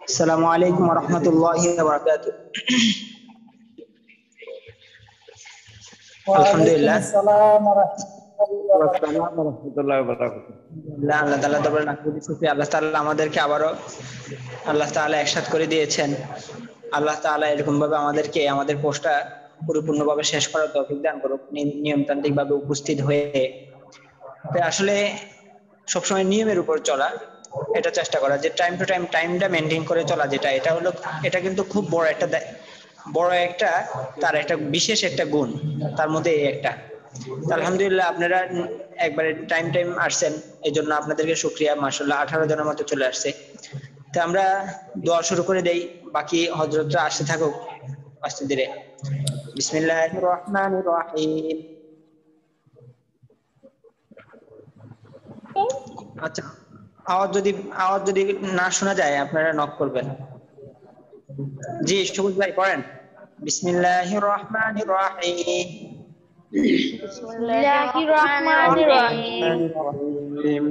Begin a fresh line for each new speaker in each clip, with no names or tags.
আসসালামু আলাইকুম ওয়া রাহমাতুল্লাহি ওয়া বারাকাতুহু। আলহামদুলিল্লাহ, আল্লাহ তাআলা দরবারে লাখ কোটি শুকরিয়া। আল্লাহ তাআলা আমাদেরকে আবারও আল্লাহ তাআলা একসাথে করে দিয়েছেন। আল্লাহ তাআলা এরকম ভাবে আমাদেরকে আমাদের কোর্সটা পরিপূর্ণভাবে শেষ করার তৌফিক দান করুক, নিয়মতান্ত্রিক ভাবে উপস্থিত হয়ে। তো আসলে সবসময় নিয়মের উপর চলা, এটা চেষ্টা করা, যে টাইম টু টাইম টাইমটা মেনটেন করে চলা, যেটা এটা হলো, এটা কিন্তু খুব বড় একটা তার একটা বিশেষ একটা গুণ, তার মধ্যে এই একটা। তো আলহামদুলিল্লাহ, আপনারা একবারে টাইম টাইম আসছেন, এই জন্য আপনাদেরকে শুকরিয়া। মাশাআল্লাহ 18 জনের মতো চলে আসছে। তো আমরা দোয়া শুরু করে দেই, বাকি হযরতরা আসতে থাকুক আস্তে ধীরে। বিসমিল্লাহির রহমানির রহিম। আচ্ছা, আওয়াজ যদি না শোনা যায় আপনারা নক করবেন। জি সবুজ ভাই পড়েন। বিসমিল্লাহির রহমানির রহিম।
বিসমিল্লাহির রহমানির রহিম।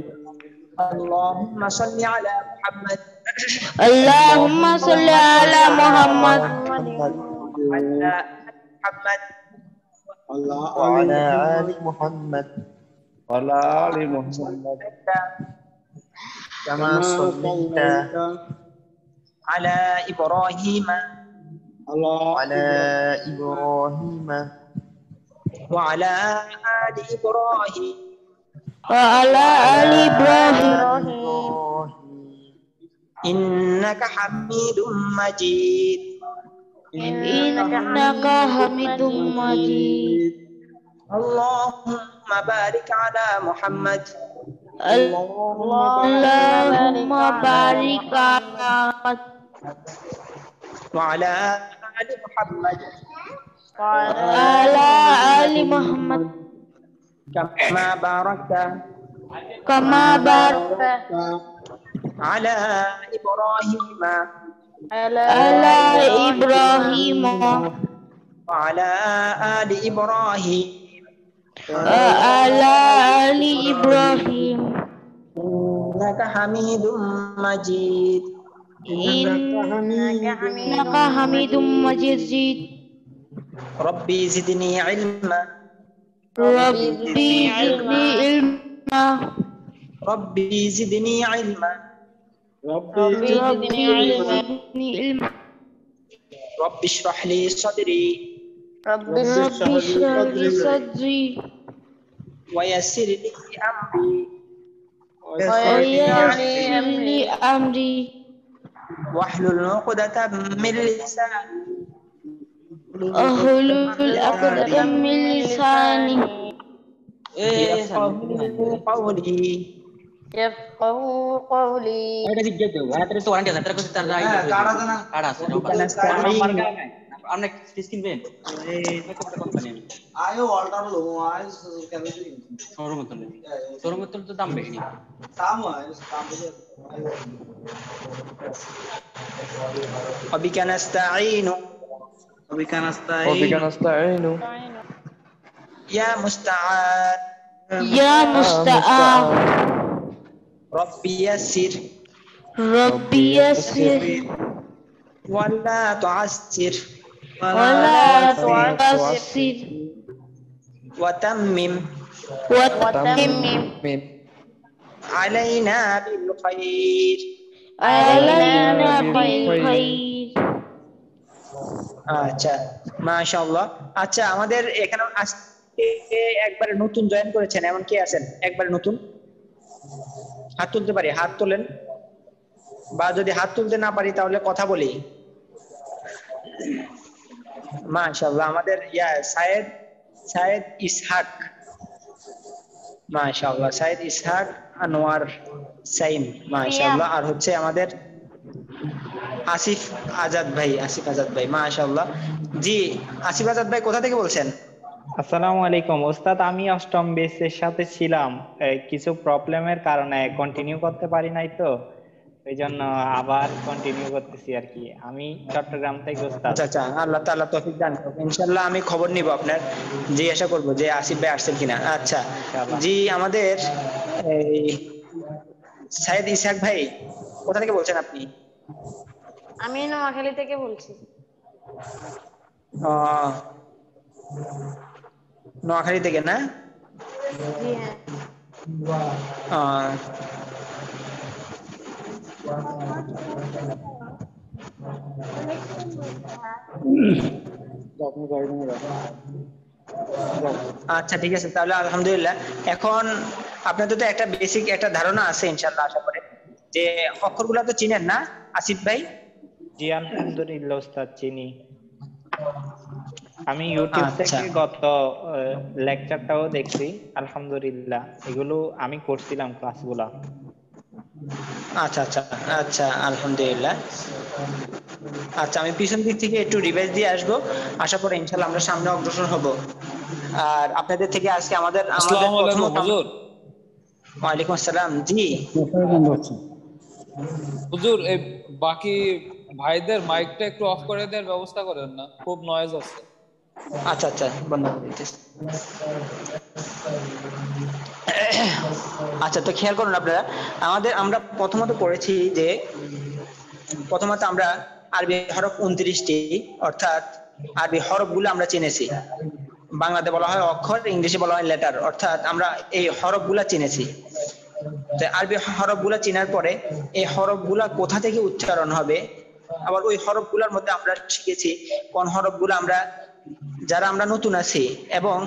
আল্লাহুম্মা সাল্লি আলা মুহাম্মাদ।
আল্লাহুম্মা সাল্লি আলা মুহাম্মাদ
আলা মুহাম্মাদ
وعلى آل محمد كما صليت
على إبراهيم
على إبراهيم
وعلى آل إبراهيم
وعلى آل إبراهيم
إنك حميد مجيد.
إنك حميد مجيد.
اللهم بارك على محمد
اللهم بارك على محمد
وعلى آل محمد
وعلى آل محمد
كما باركت
كما باركت
على إبراهيم
على إبراهيم
وعلى آل إبراهيم
وعلى آل إبراهيم
إنك حميد مجيد.
إنك حميد مجيد.
ربي زدني علما
ربي زدني علما
ربي زدني علما
ربي زدني علما
رب اشرح لي صدري
رب اشرح لي صدري
ويسر لي أمري
ويسر لي أمري
واحلل عقدة من لساني
أحلل عقدة من لساني
يفقهوا قولي.
يفقهوا قولي.
وبك نستعين يا مستعان
يا مستعان
ربي يسر
ربي يسر
ولا تعسر
ولا تعسر
وتمم
وتمم
علينا بالخير.
علينا بالخير.
আচ্ছা মাশাআল্লাহ। আচ্ছা, আমাদের এখানে আজকে একবারে নতুন জয়েন করেছেন এমন কে আছেন? একবারে নতুন হাত তুলতে পারি, হাত তোলেন, বা যদি হাত তুলতে না পারি তাহলে কথা বলি। মাশাআল্লাহ, আমাদের সায়েদ ইসহাক, মাশাআল্লাহ সায়েদ ইসহাক আনোয়ার সাইন, মাশাআল্লাহ। আর হচ্ছে আমাদের আসিফ আজাদ ভাই, মাশাআল্লাহ। জি আসিফ আজাদ ভাই, কোথা থেকে বলছেন?
আসসালামু আলাইকুম ওস্তাদ, আমি অষ্টম বেসের সাথে ছিলাম, কিছু প্রবলেমের কারণে কন্টিনিউ করতে পারি নাই, তো এই জন্য আবার কন্টিনিউ করতেছি আর কি। আমি চট্টগ্রাম থেকে ওস্তাদ।
আচ্ছা, আল্লাহ তাআলা তৌফিক দান করুন। ইনশাআল্লাহ আমি খবর নিব আপনার, জিজ্ঞাসা করব যে আসিফ ভাই আসছেন কিনা। আচ্ছা জি, আমাদের এই সায়েদ ইসহাক ভাই, কোথা থেকে বলছেন আপনি?
আমি নোয়াখালী থেকে বলছি।
আহ, নোয়াখালী থেকে না?
জি হ্যাঁ।
আহ, আচ্ছা ঠিক আছে, তাহলে আলহামদুলিল্লাহ। এখন আপনাদের তো একটা বেসিক একটা ধারণা আছে ইনশাআল্লাহ, আশা করি যে অক্ষরগুলো তো চিনেন না আসিফ ভাই?
জি আলহামদুলিল্লাহ ওস্তাদ চিনি। আমি ইউটিউব
আচ্ছা
থেকে গত লেকচারটাও দেখছি, আলহামদুলিল্লাহ এগুলো আমি করছিলাম ক্লাসগুলা।
আচ্ছা আচ্ছা আচ্ছা আলহামদুলিল্লাহ। আচ্ছা, আমি পিছন দিক থেকে একটু রিভাইজ দিয়ে আসবো, আশা করি ইনশাআল্লাহ আমরা সামনে অগ্রসর হব। আর আপনাদের থেকে আজকে আমাদের
আসসালামু আলাইকুম
প্রথমত
হুজুর।
ওয়ালাইকুম আসসালাম। জি
হুজুর, এই বাকি ভাইদের মাইকটা একটু অফ করে দেওয়ার ব্যবস্থা করেন না, খুব নয়েজ আছে।
আচ্ছা আচ্ছা, বন্ধ করে দিতেছি। আচ্ছা, তো খেয়াল করুন আপনারা, আমরা প্রথমত পড়েছি যে প্রথমত আমরা আরবি হরফ 29টি, অর্থাৎ আরবি হরফগুলো আমরা চিনেছি। বাংলাতে বলা হয় অক্ষর, ইংলিশে বলা হয় লেটার, অর্থাৎ আমরা এই হরফগুলা চিনেছি। তো আরবি হরফগুলা চেনার পরে এই হরফগুলা কোথা থেকে উচ্চারণ হবে, আবার ওই হরফগুলোর মধ্যে আমরা শিখেছি কোন হরফগুলো যারা আমরা নতুন আছি এবং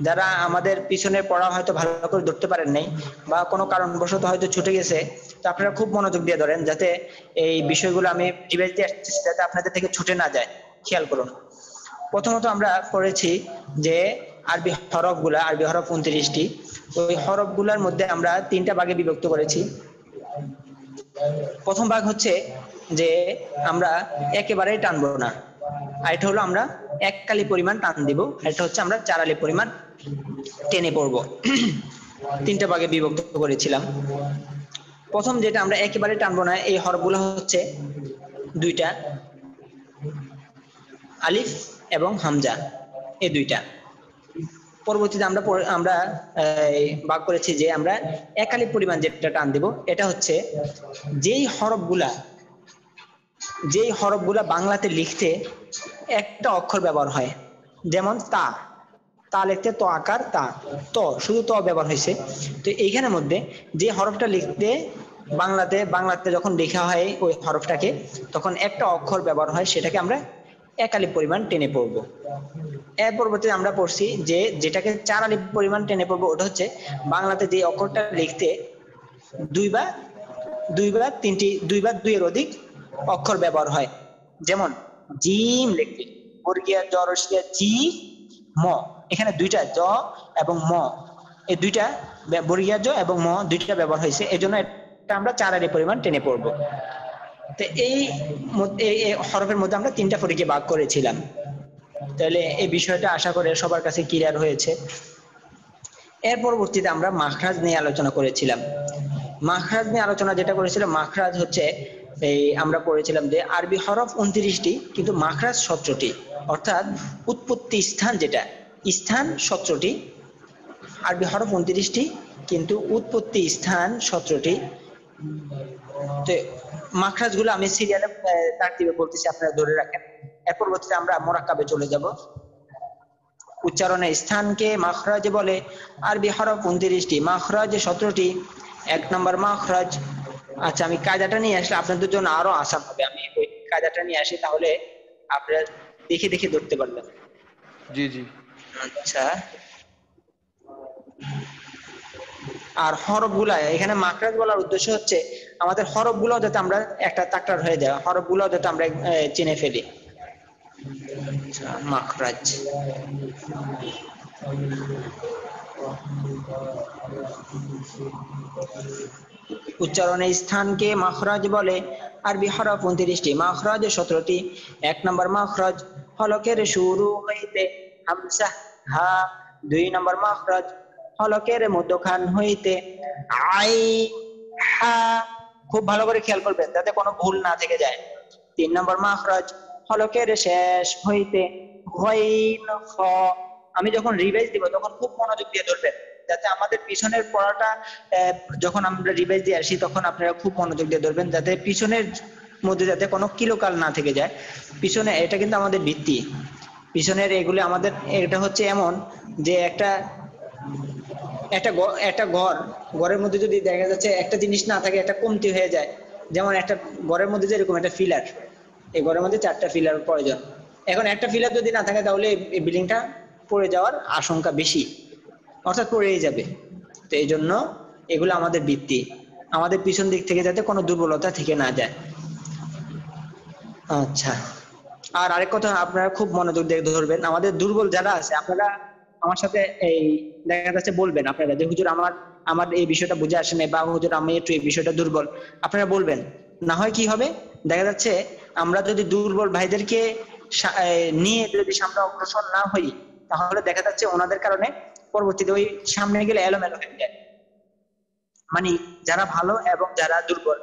যারা আমাদের পিছনে পড়া হয়তো ভালো করে ধরতে পারেন নাই বা কোনো কারণবশত হয়তো ছুটে গেছে, তো আপনারা খুব মনোযোগ দিয়ে ধরেন যাতে এই বিষয়গুলো আমি রিভাইজ দিয়ে আসতেছি যাতে আপনাদের থেকে ছুটে না যায়। খেয়াল করুন, প্রথমত আমরা পড়েছি যে আরবি হরফ 29টি। ওই হরফগুলোর মধ্যে আমরা 3টা ভাগে বিভক্ত করেছি। প্রথম ভাগ হচ্ছে যে আমরা একেবারেই টানবো না, আর এটা হলো আমরা এক কালি পরিমাণ টান দিব, এটা হচ্ছে আমরা 4 আলি পরিমাণ টেনে পড়বো। 3টা ভাগে বিভক্ত করেছিলাম। প্রথম যেটা আমরা একেবারে টানবো না, এই হরফগুলো হচ্ছে 2টা, আলিফ এবং হামজা, এই 2টা। পরবর্তীতে আমরা ভাগ করেছি যে আমরা এক আলিফ পরিমাণ যেটা টান দিব, এটা হচ্ছে যেই হরফগুলা বাংলাতে লিখতে একটা অক্ষর ব্যবহার হয়, যেমন তা লিখতে ত আকার তা, শুধু ত ব্যবহার হয়েছে। তো এইখানের মধ্যে যে হরফটা লিখতে বাংলাতে যখন লেখা হয় ওই হরফটাকে, তখন একটা অক্ষর ব্যবহার হয়, সেটাকে আমরা এক আলিফ পরিমাণ টেনে পড়বো। এর পরবর্তীতে আমরা পড়ছি যে যেটাকে 4 আলিফ পরিমাণ টেনে পড়বো, ওটা হচ্ছে বাংলাতে যে অক্ষরটা লিখতে দুই বা 2 এর অধিক অক্ষর ব্যবহার হয়, যেমন জিম লিখতে বর্গীয় জ রস্বীয় জি ম, এখানে 2টা জ এবং ম, এই 2টা বর্গীয় জ এবং ম 2টা ব্যবহার হয়েছে, এই জন্য এটা আমরা 4 আলিফ পরিমাণ টেনে পড়বো। তো এই হরফের মধ্যে আমরা 3টা ফরিকে ভাগ করেছিলাম। তাহলে এই বিষয়টা আশা করি সবার কাছে ক্লিয়ার হয়েছে। এর পরবর্তীতে আমরা মাখরাজ নিয়ে আলোচনা করেছিলাম। মাখরাজ নিয়ে আলোচনা যেটা করেছিলাম, মাখরাজ হচ্ছে আমরা পড়েছিলাম যে আরবি হরফ 29টি কিন্তু মাখরাজ 17টি, অর্থাৎ উৎপত্তি স্থান যেটা স্থান 17টি, আরবি হরফ 29টি কিন্তু উৎপত্তি স্থান 17টি। তো মাখরাজ গুলো আমি সিরিয়ালে তারতিবে বলতেছি, আপনারা ধরে রাখেন। এর পরবর্তীতে আমরা মোরাক্কাবে চলে যাব। উচ্চারণের স্থানকে মাখরাজ বলে। আরবি হরফ 29টি, মাখরাজ 17টি। 1 নম্বর মাখরাজ। আচ্ছা, আমি কায়দাটা নিয়ে আসলে আপনাদের জন্য আরো আসান হবে। আমি ওই কায়দাটা নিয়ে আসি, তাহলে আপনারা দেখে দেখে ধরতে পারবেন।
জি জি।
আচ্ছা, আর হরফগুলা এখানে মাখরাজ বলার উদ্দেশ্য হচ্ছে আমাদের হরফগুলো যাতে আমরা একটা তাকরার হয়ে যায়, হরফগুলো যাতে আমরা চিনে ফেলি। আচ্ছা, মাখরাজ। উচ্চারণের স্থানকে মাখরাজ বলে। আরবি হরফ 29টি, মাখরাজ 17টি। 1 নম্বর মাখরাজ হলকের শুরু হইতে হামজা হা। 2 নম্বর মাখরাজ হলকের মধ্যখান হইতে আইন হা। খুব ভালো করে খেয়াল করবেন যাতে কোনো ভুল না থেকে যায়। 3 নম্বর মাখরাজ হলকের শেষ হইতে গইন খ। আমি যখন রিভাইজ দিব তখন খুব মনোযোগ দিয়ে ধরবেন, যাতে আমাদের পিছনের পড়াটা যখন আমরা রিভাইজ দিয়ে আসি তখন আপনারা খুব মনোযোগ দিয়ে ধরবেন, যাতে পিছনের মধ্যে যাতে কোনো কিলোকাল না থেকে যায়। পিছনে এটা কিন্তু আমাদের ভিত্তি, পিছনের এগুলো আমাদের, এটা হচ্ছে এমন যে একটা একটা ঘরের মধ্যে যদি দেখা যাচ্ছে একটা জিনিস না থাকে, একটা কমতি হয়ে যায়, যেমন একটা ঘরের মধ্যে যেরকম একটা ফিলার, এই ঘরের মধ্যে 4টা ফিলার প্রয়োজন। এখন একটা ফিলার যদি না থাকে তাহলে এই বিল্ডিংটা পড়ে যাওয়ার আশঙ্কা বেশি, অর্থাৎ পড়েই যাবে। তো এই জন্য এগুলো আমাদের ভিত্তি, আমাদের পিছন দিক থেকে যাতে কোনো দুর্বলতা থেকে না যায়। আচ্ছা, আর আরেক কথা আপনারা খুব মনোযোগ দিয়ে ধরবেন, আমাদের দুর্বল যারা আছে আপনারা আমার সাথে এই দেখা যাচ্ছে বলবেন আপনারা যে হুজুর আমার আমার এই বিষয়টা বুঝে আসে না, বা হুজুর আমি একটু এই বিষয়টা দুর্বল, আপনারা বলবেন। না হয় কি হবে, দেখা যাচ্ছে আমরা যদি দুর্বল ভাইদেরকে নিয়ে যদি সামনে অগ্রসর না হই, তাহলে দেখা যাচ্ছে ওনাদের কারণে পরবর্তীতে ওই সামনে গেলে এলোমেলো হয়ে যায়। মানে যারা ভালো এবং যারা দুর্বল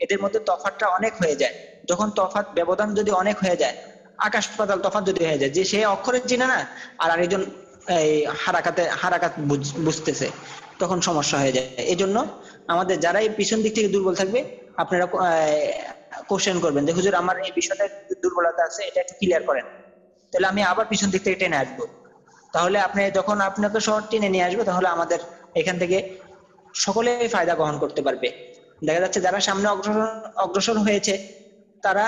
এদের মধ্যে তফাৎটা অনেক হয়ে যায়। যখন তফাৎ ব্যবধান যদি অনেক হয়ে যায়, আকাশ পাতাল তফাৎ যদি হয়ে যায়, যে সে অক্ষরে চিনে না আর আরেকজন এই হারাকাত বুঝতেছে, তখন সমস্যা হয়ে যায়। এই জন্য আমাদের যারা এই পিছন দিক থেকে দুর্বল থাকবে, আপনারা কোশ্চেন করবেন যে হুজুর আমার এই বিষয়টা দুর্বলতা আছে, এটা একটু ক্লিয়ার করেন, তাহলে আমি আবার পিছন দিক থেকে টেনে আসবো। তাহলে আপনি যখন আপনাকে শহর টেনে নিয়ে আসবে, তাহলে আমাদের এখান থেকে সকলেই ফায়দা গ্রহণ করতে পারবে। দেখা যাচ্ছে যারা সামনে অগ্রসর হয়েছে, তারা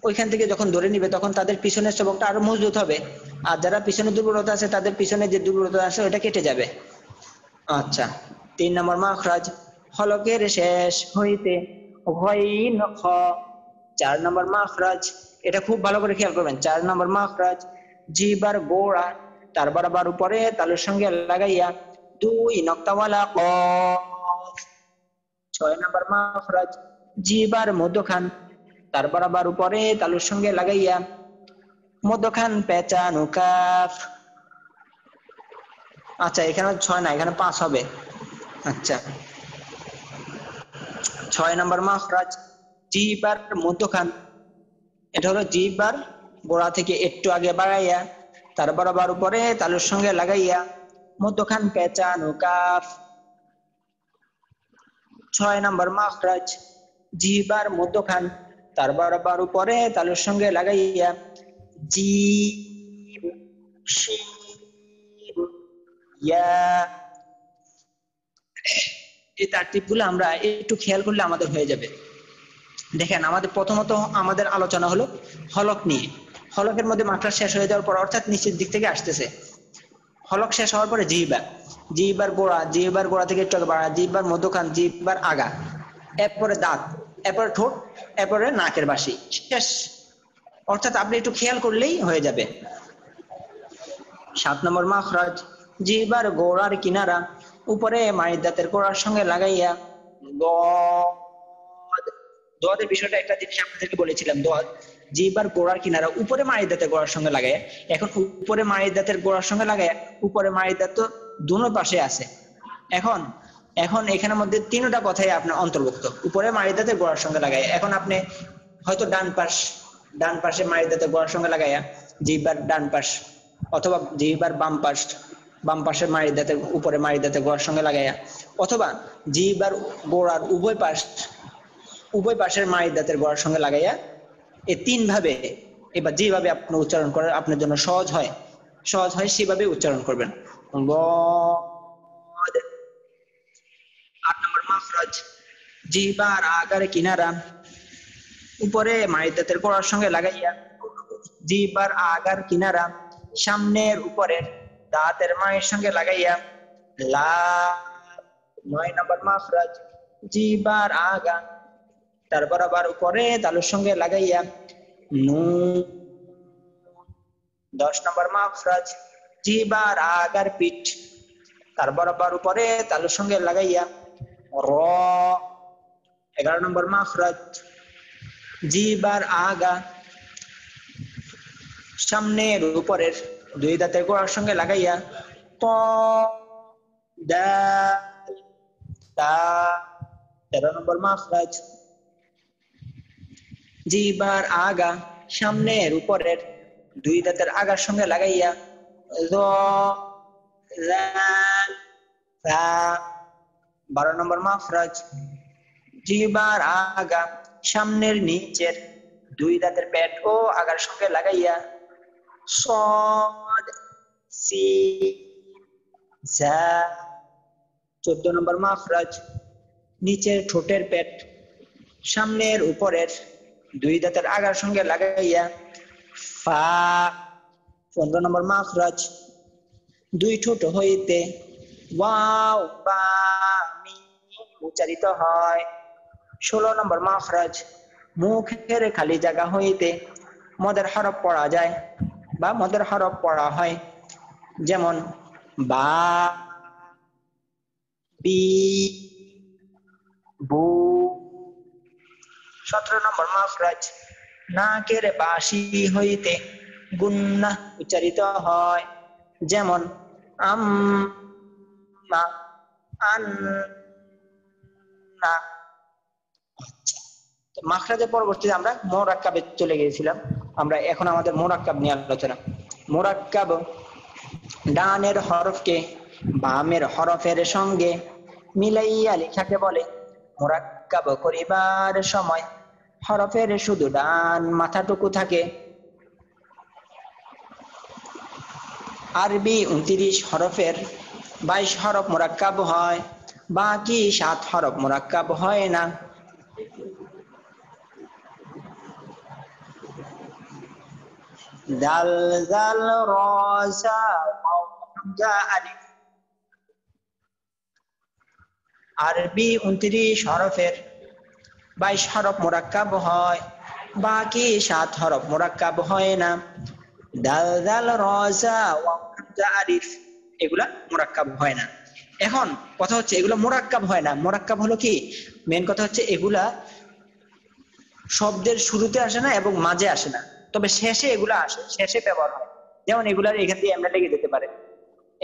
ওইখান থেকে যখন ধরে নিবে, তখন তাদের পিছনের সবকটা আরো মজবুত হবে। আর যারা পিছনে দুর্বলতা আছে, তাদের পিছনে যে দুর্বলতা আছে ওটা কেটে যাবে। আচ্ছা, 3 নম্বর মাখরাজ, হলকের শেষ হইতে গইন খ। 4 নম্বর মাখরাজ, এটা খুব ভালো করে খেয়াল করবেন। 4 নম্বর মাখরাজ, জিবার গোড়া তার বরাবর উপরে তালুর সঙ্গে লাগাইয়া 2 নক্তাওয়ালা কফ। 6 নম্বর মাখরাজ, জিবার মধ্যখান তার বরাবর উপরে তালুর সঙ্গে লাগাইয়া মধ্যখান পেঁচানো কাফ। আচ্ছা, এখানে 6 না, এখানে 5 হবে। আচ্ছা, 6 নম্বর মাখরাজ, জিবার মধ্যখান, এটা হলো জিবার গোড়া থেকে একটু আগে বাড়াইয়া তার বরাবর উপরে তালুর সঙ্গে লাগাইয়া মধ্যখান পেঁচানো কাফ। 6 নম্বর মাখরাজ, জিবার মধ্যখান তার বরাবর উপরে তালুর সঙ্গে লাগাইয়া জিম শিন ইয়া। এই তারতিবগুলো আমরা একটু খেয়াল করলে আমাদের হয়ে যাবে। দেখেন, আমাদের প্রথমত আমাদের আলোচনা হলো হলক নিয়ে। হলকের মধ্যে মাত্রা শেষ হয়ে যাওয়ার পর, অর্থাৎ নিচের দিক থেকে আসতেছে, হলক শেষ হওয়ার পরে জিহ্বার গোড়া থেকে একটু আগে বাড়া, জিহ্বার মধ্যখান, জিহ্বার আগা, এরপরে দাঁত, এরপরে ঠোঁট, এরপরে নাকের বাসি, শেষ। অর্থাৎ আপনি একটু খেয়াল করলেই হয়ে যাবে। 7 নম্বর মাখরাজ, জিহ্বার গোড়ার কিনারা উপরে মাড়ির দাঁতের গোড়ার সঙ্গে লাগাইয়া দোয়াদের বিষয়টা একটা জিনিস আপনাদেরকে বলেছিলাম। দোয়াদ জিহ্বার গোড়ার কিনারা উপরে মাড়ির দাঁতের গোড়ার সঙ্গে লাগাইয়া, এখন উপরে মাড়ির দাঁতের গোড়ার সঙ্গে লাগাইয়া, উপরে মাড়ির দাঁত তো দুনো পাশে আছে। এখন এখানের মধ্যে 3টা কথাই আপনার অন্তর্ভুক্ত। উপরে মাড়ির দাঁতের গোড়ার সঙ্গে লাগাইয়া, এখন আপনি হয়তো ডান পাশে মাড়ির দাঁতের গোড়ার সঙ্গে লাগাইয়া জিহ্বার ডান পাশ, অথবা জিহ্বার বাম পাশের মাড়ির দাঁতের উপরে মাড়ির দাঁতের গোড়ার সঙ্গে লাগাইয়া, অথবা জিহ্বার গোড়ার উভয় পাশের মাড়ির দাঁতের গোড়ার সঙ্গে লাগাইয়া, এই 3 ভাবে, এবার যেভাবে আপনি উচ্চারণ করেন আপনার জন্য সহজ হয় সেভাবে উচ্চারণ করবেন। 8 নম্বর মাখরাজ, জিহ্বার আগার কিনারা উপরে মাড়ির দাঁতের গোড়ার সঙ্গে লাগাইয়া, জিহ্বার আগার কিনারা সামনের উপরের দাঁতের মাড়ির সঙ্গে লাগাইয়া লাম। 9 নম্বর মাখরাজ, জিহ্বার আগা তার বরাবর উপরে তালুর সঙ্গে লাগাইয়া নুন। 10 নম্বর মাখরাজ, জিহ্বার আগার পিঠ তার বরাবর উপরে তালুর সঙ্গে লাগাইয়া র। 11 নম্বর মাখরাজ, জিহ্বার আগা সামনের উপরের 2 দাঁতের গোড়ার সঙ্গে লাগাইয়া ত দাল তা। 13 নম্বর মাখরাজ, জিহ্বার আগা সামনের উপরের 2 দাঁতের আগার সঙ্গে লাগাইয়া য জাল তা। 12 নম্বর মাখরাজ, জিহ্বার আগা সামনের নিচের দুই দাঁতের পেট ও আগার সঙ্গে লাগাইয়া সদ সিন জা 14 নম্বর মাখরাজ নিচের ঠোঁটের পেট সামনের উপরের দুই দাঁতের আগার সঙ্গে লাগাইয়া ফা 15 নম্বর মাখরাজ দুই ঠোঁট হইতে ওয়াও বা মিম উচ্চারিত হয় 16 নম্বর মাখরাজ মুখের খালি জায়গা হইতে মদের হরফ পড়া যায় বা মদের হরফ পড়া হয়, যেমন বা, বি, বু। 17 নম্বর মাখরাজ নাকের বাঁশি হইতে গুন্না উচ্চারিত হয়, যেমন আম্মা, আন্না। আচ্ছা, তো মাখরাজের পরবর্তীতে আমরা মুরাক্কাবে চলে গিয়েছিলাম। আমরা এখন আমাদের মুরাক্কাব নিয়ে আলোচনা। মুরাক্কাব ডানের হরফকে বামের হরফের সঙ্গে মিলাইয়া লেখাকে বলে। মুরাক্কাব করিবার সময় হরফের শুধু ডান মাথাটুকু থাকে। আরবি 29 হরফের 22 হরফ মুরাক্কাব হয়, বাকি 7 হরফ মুরাক্কাব হয় না। দাল, জাল, র, জা, ওয়াও, হামজা, আলিফ। আরবি 29 হরফের 22 হরফ মুরাক্কাব হয়, বাকি 7 হরফ মুরাক্কাব হয় না। দাল, জাল, র, জা, ওয়াও, হামজা, আলিফ এগুলা মুরাক্কাব হয় না। এখন কথা হচ্ছে এগুলো মুরাক্কাব হয় না। মুরাক্কাব হলো কি, মেন কথা হচ্ছে এগুলা শব্দের শুরুতে আসে না এবং মাঝে আসে না, তবে শেষে এগুলা আসে, শেষে ব্যবহার হয়। যেমন এগুলার এখান দিয়ে এমনি লেগে যেতে পারে,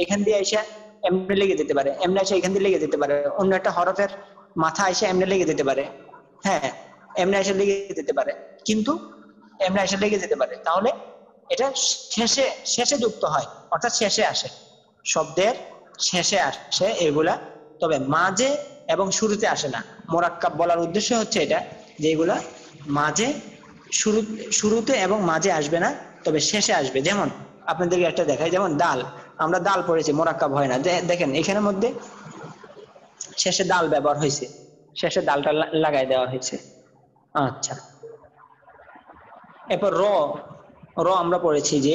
এখান দিয়ে এসে এমনি লেগে যেতে পারে, এমনি এসে এখান দিয়ে লেগে যেতে পারে, অন্য একটা হরফের মাথা এসে এমনি লেগে যেতে পারে, হ্যাঁ এমনি এসে লেগে যেতে পারে, কিন্তু এমনি এসে লেগে যেতে পারে। তাহলে এটা শেষে শেষে যুক্ত হয়, অর্থাৎ শেষে আসে, শব্দের শেষে আসে এগুলা, তবে মাঝে এবং শুরুতে আসে না। মুরাক্কাব বলার উদ্দেশ্য হচ্ছে এটা, যে এগুলা মাঝে শুরুতে এবং মাঝে আসবে না, তবে শেষে আসবে। যেমন আপনাদেরকে একটা দেখাই, যেমন দাল, আমরা দাল পড়েছি, মুরাক্কাব হয় না। দেখেন এখানের মধ্যে শেষে দাল ব্যবহার হয়েছে, শেষে দালটা লাগাই দেওয়া হয়েছে। আচ্ছা, এরপর র, র আমরা পড়েছি যে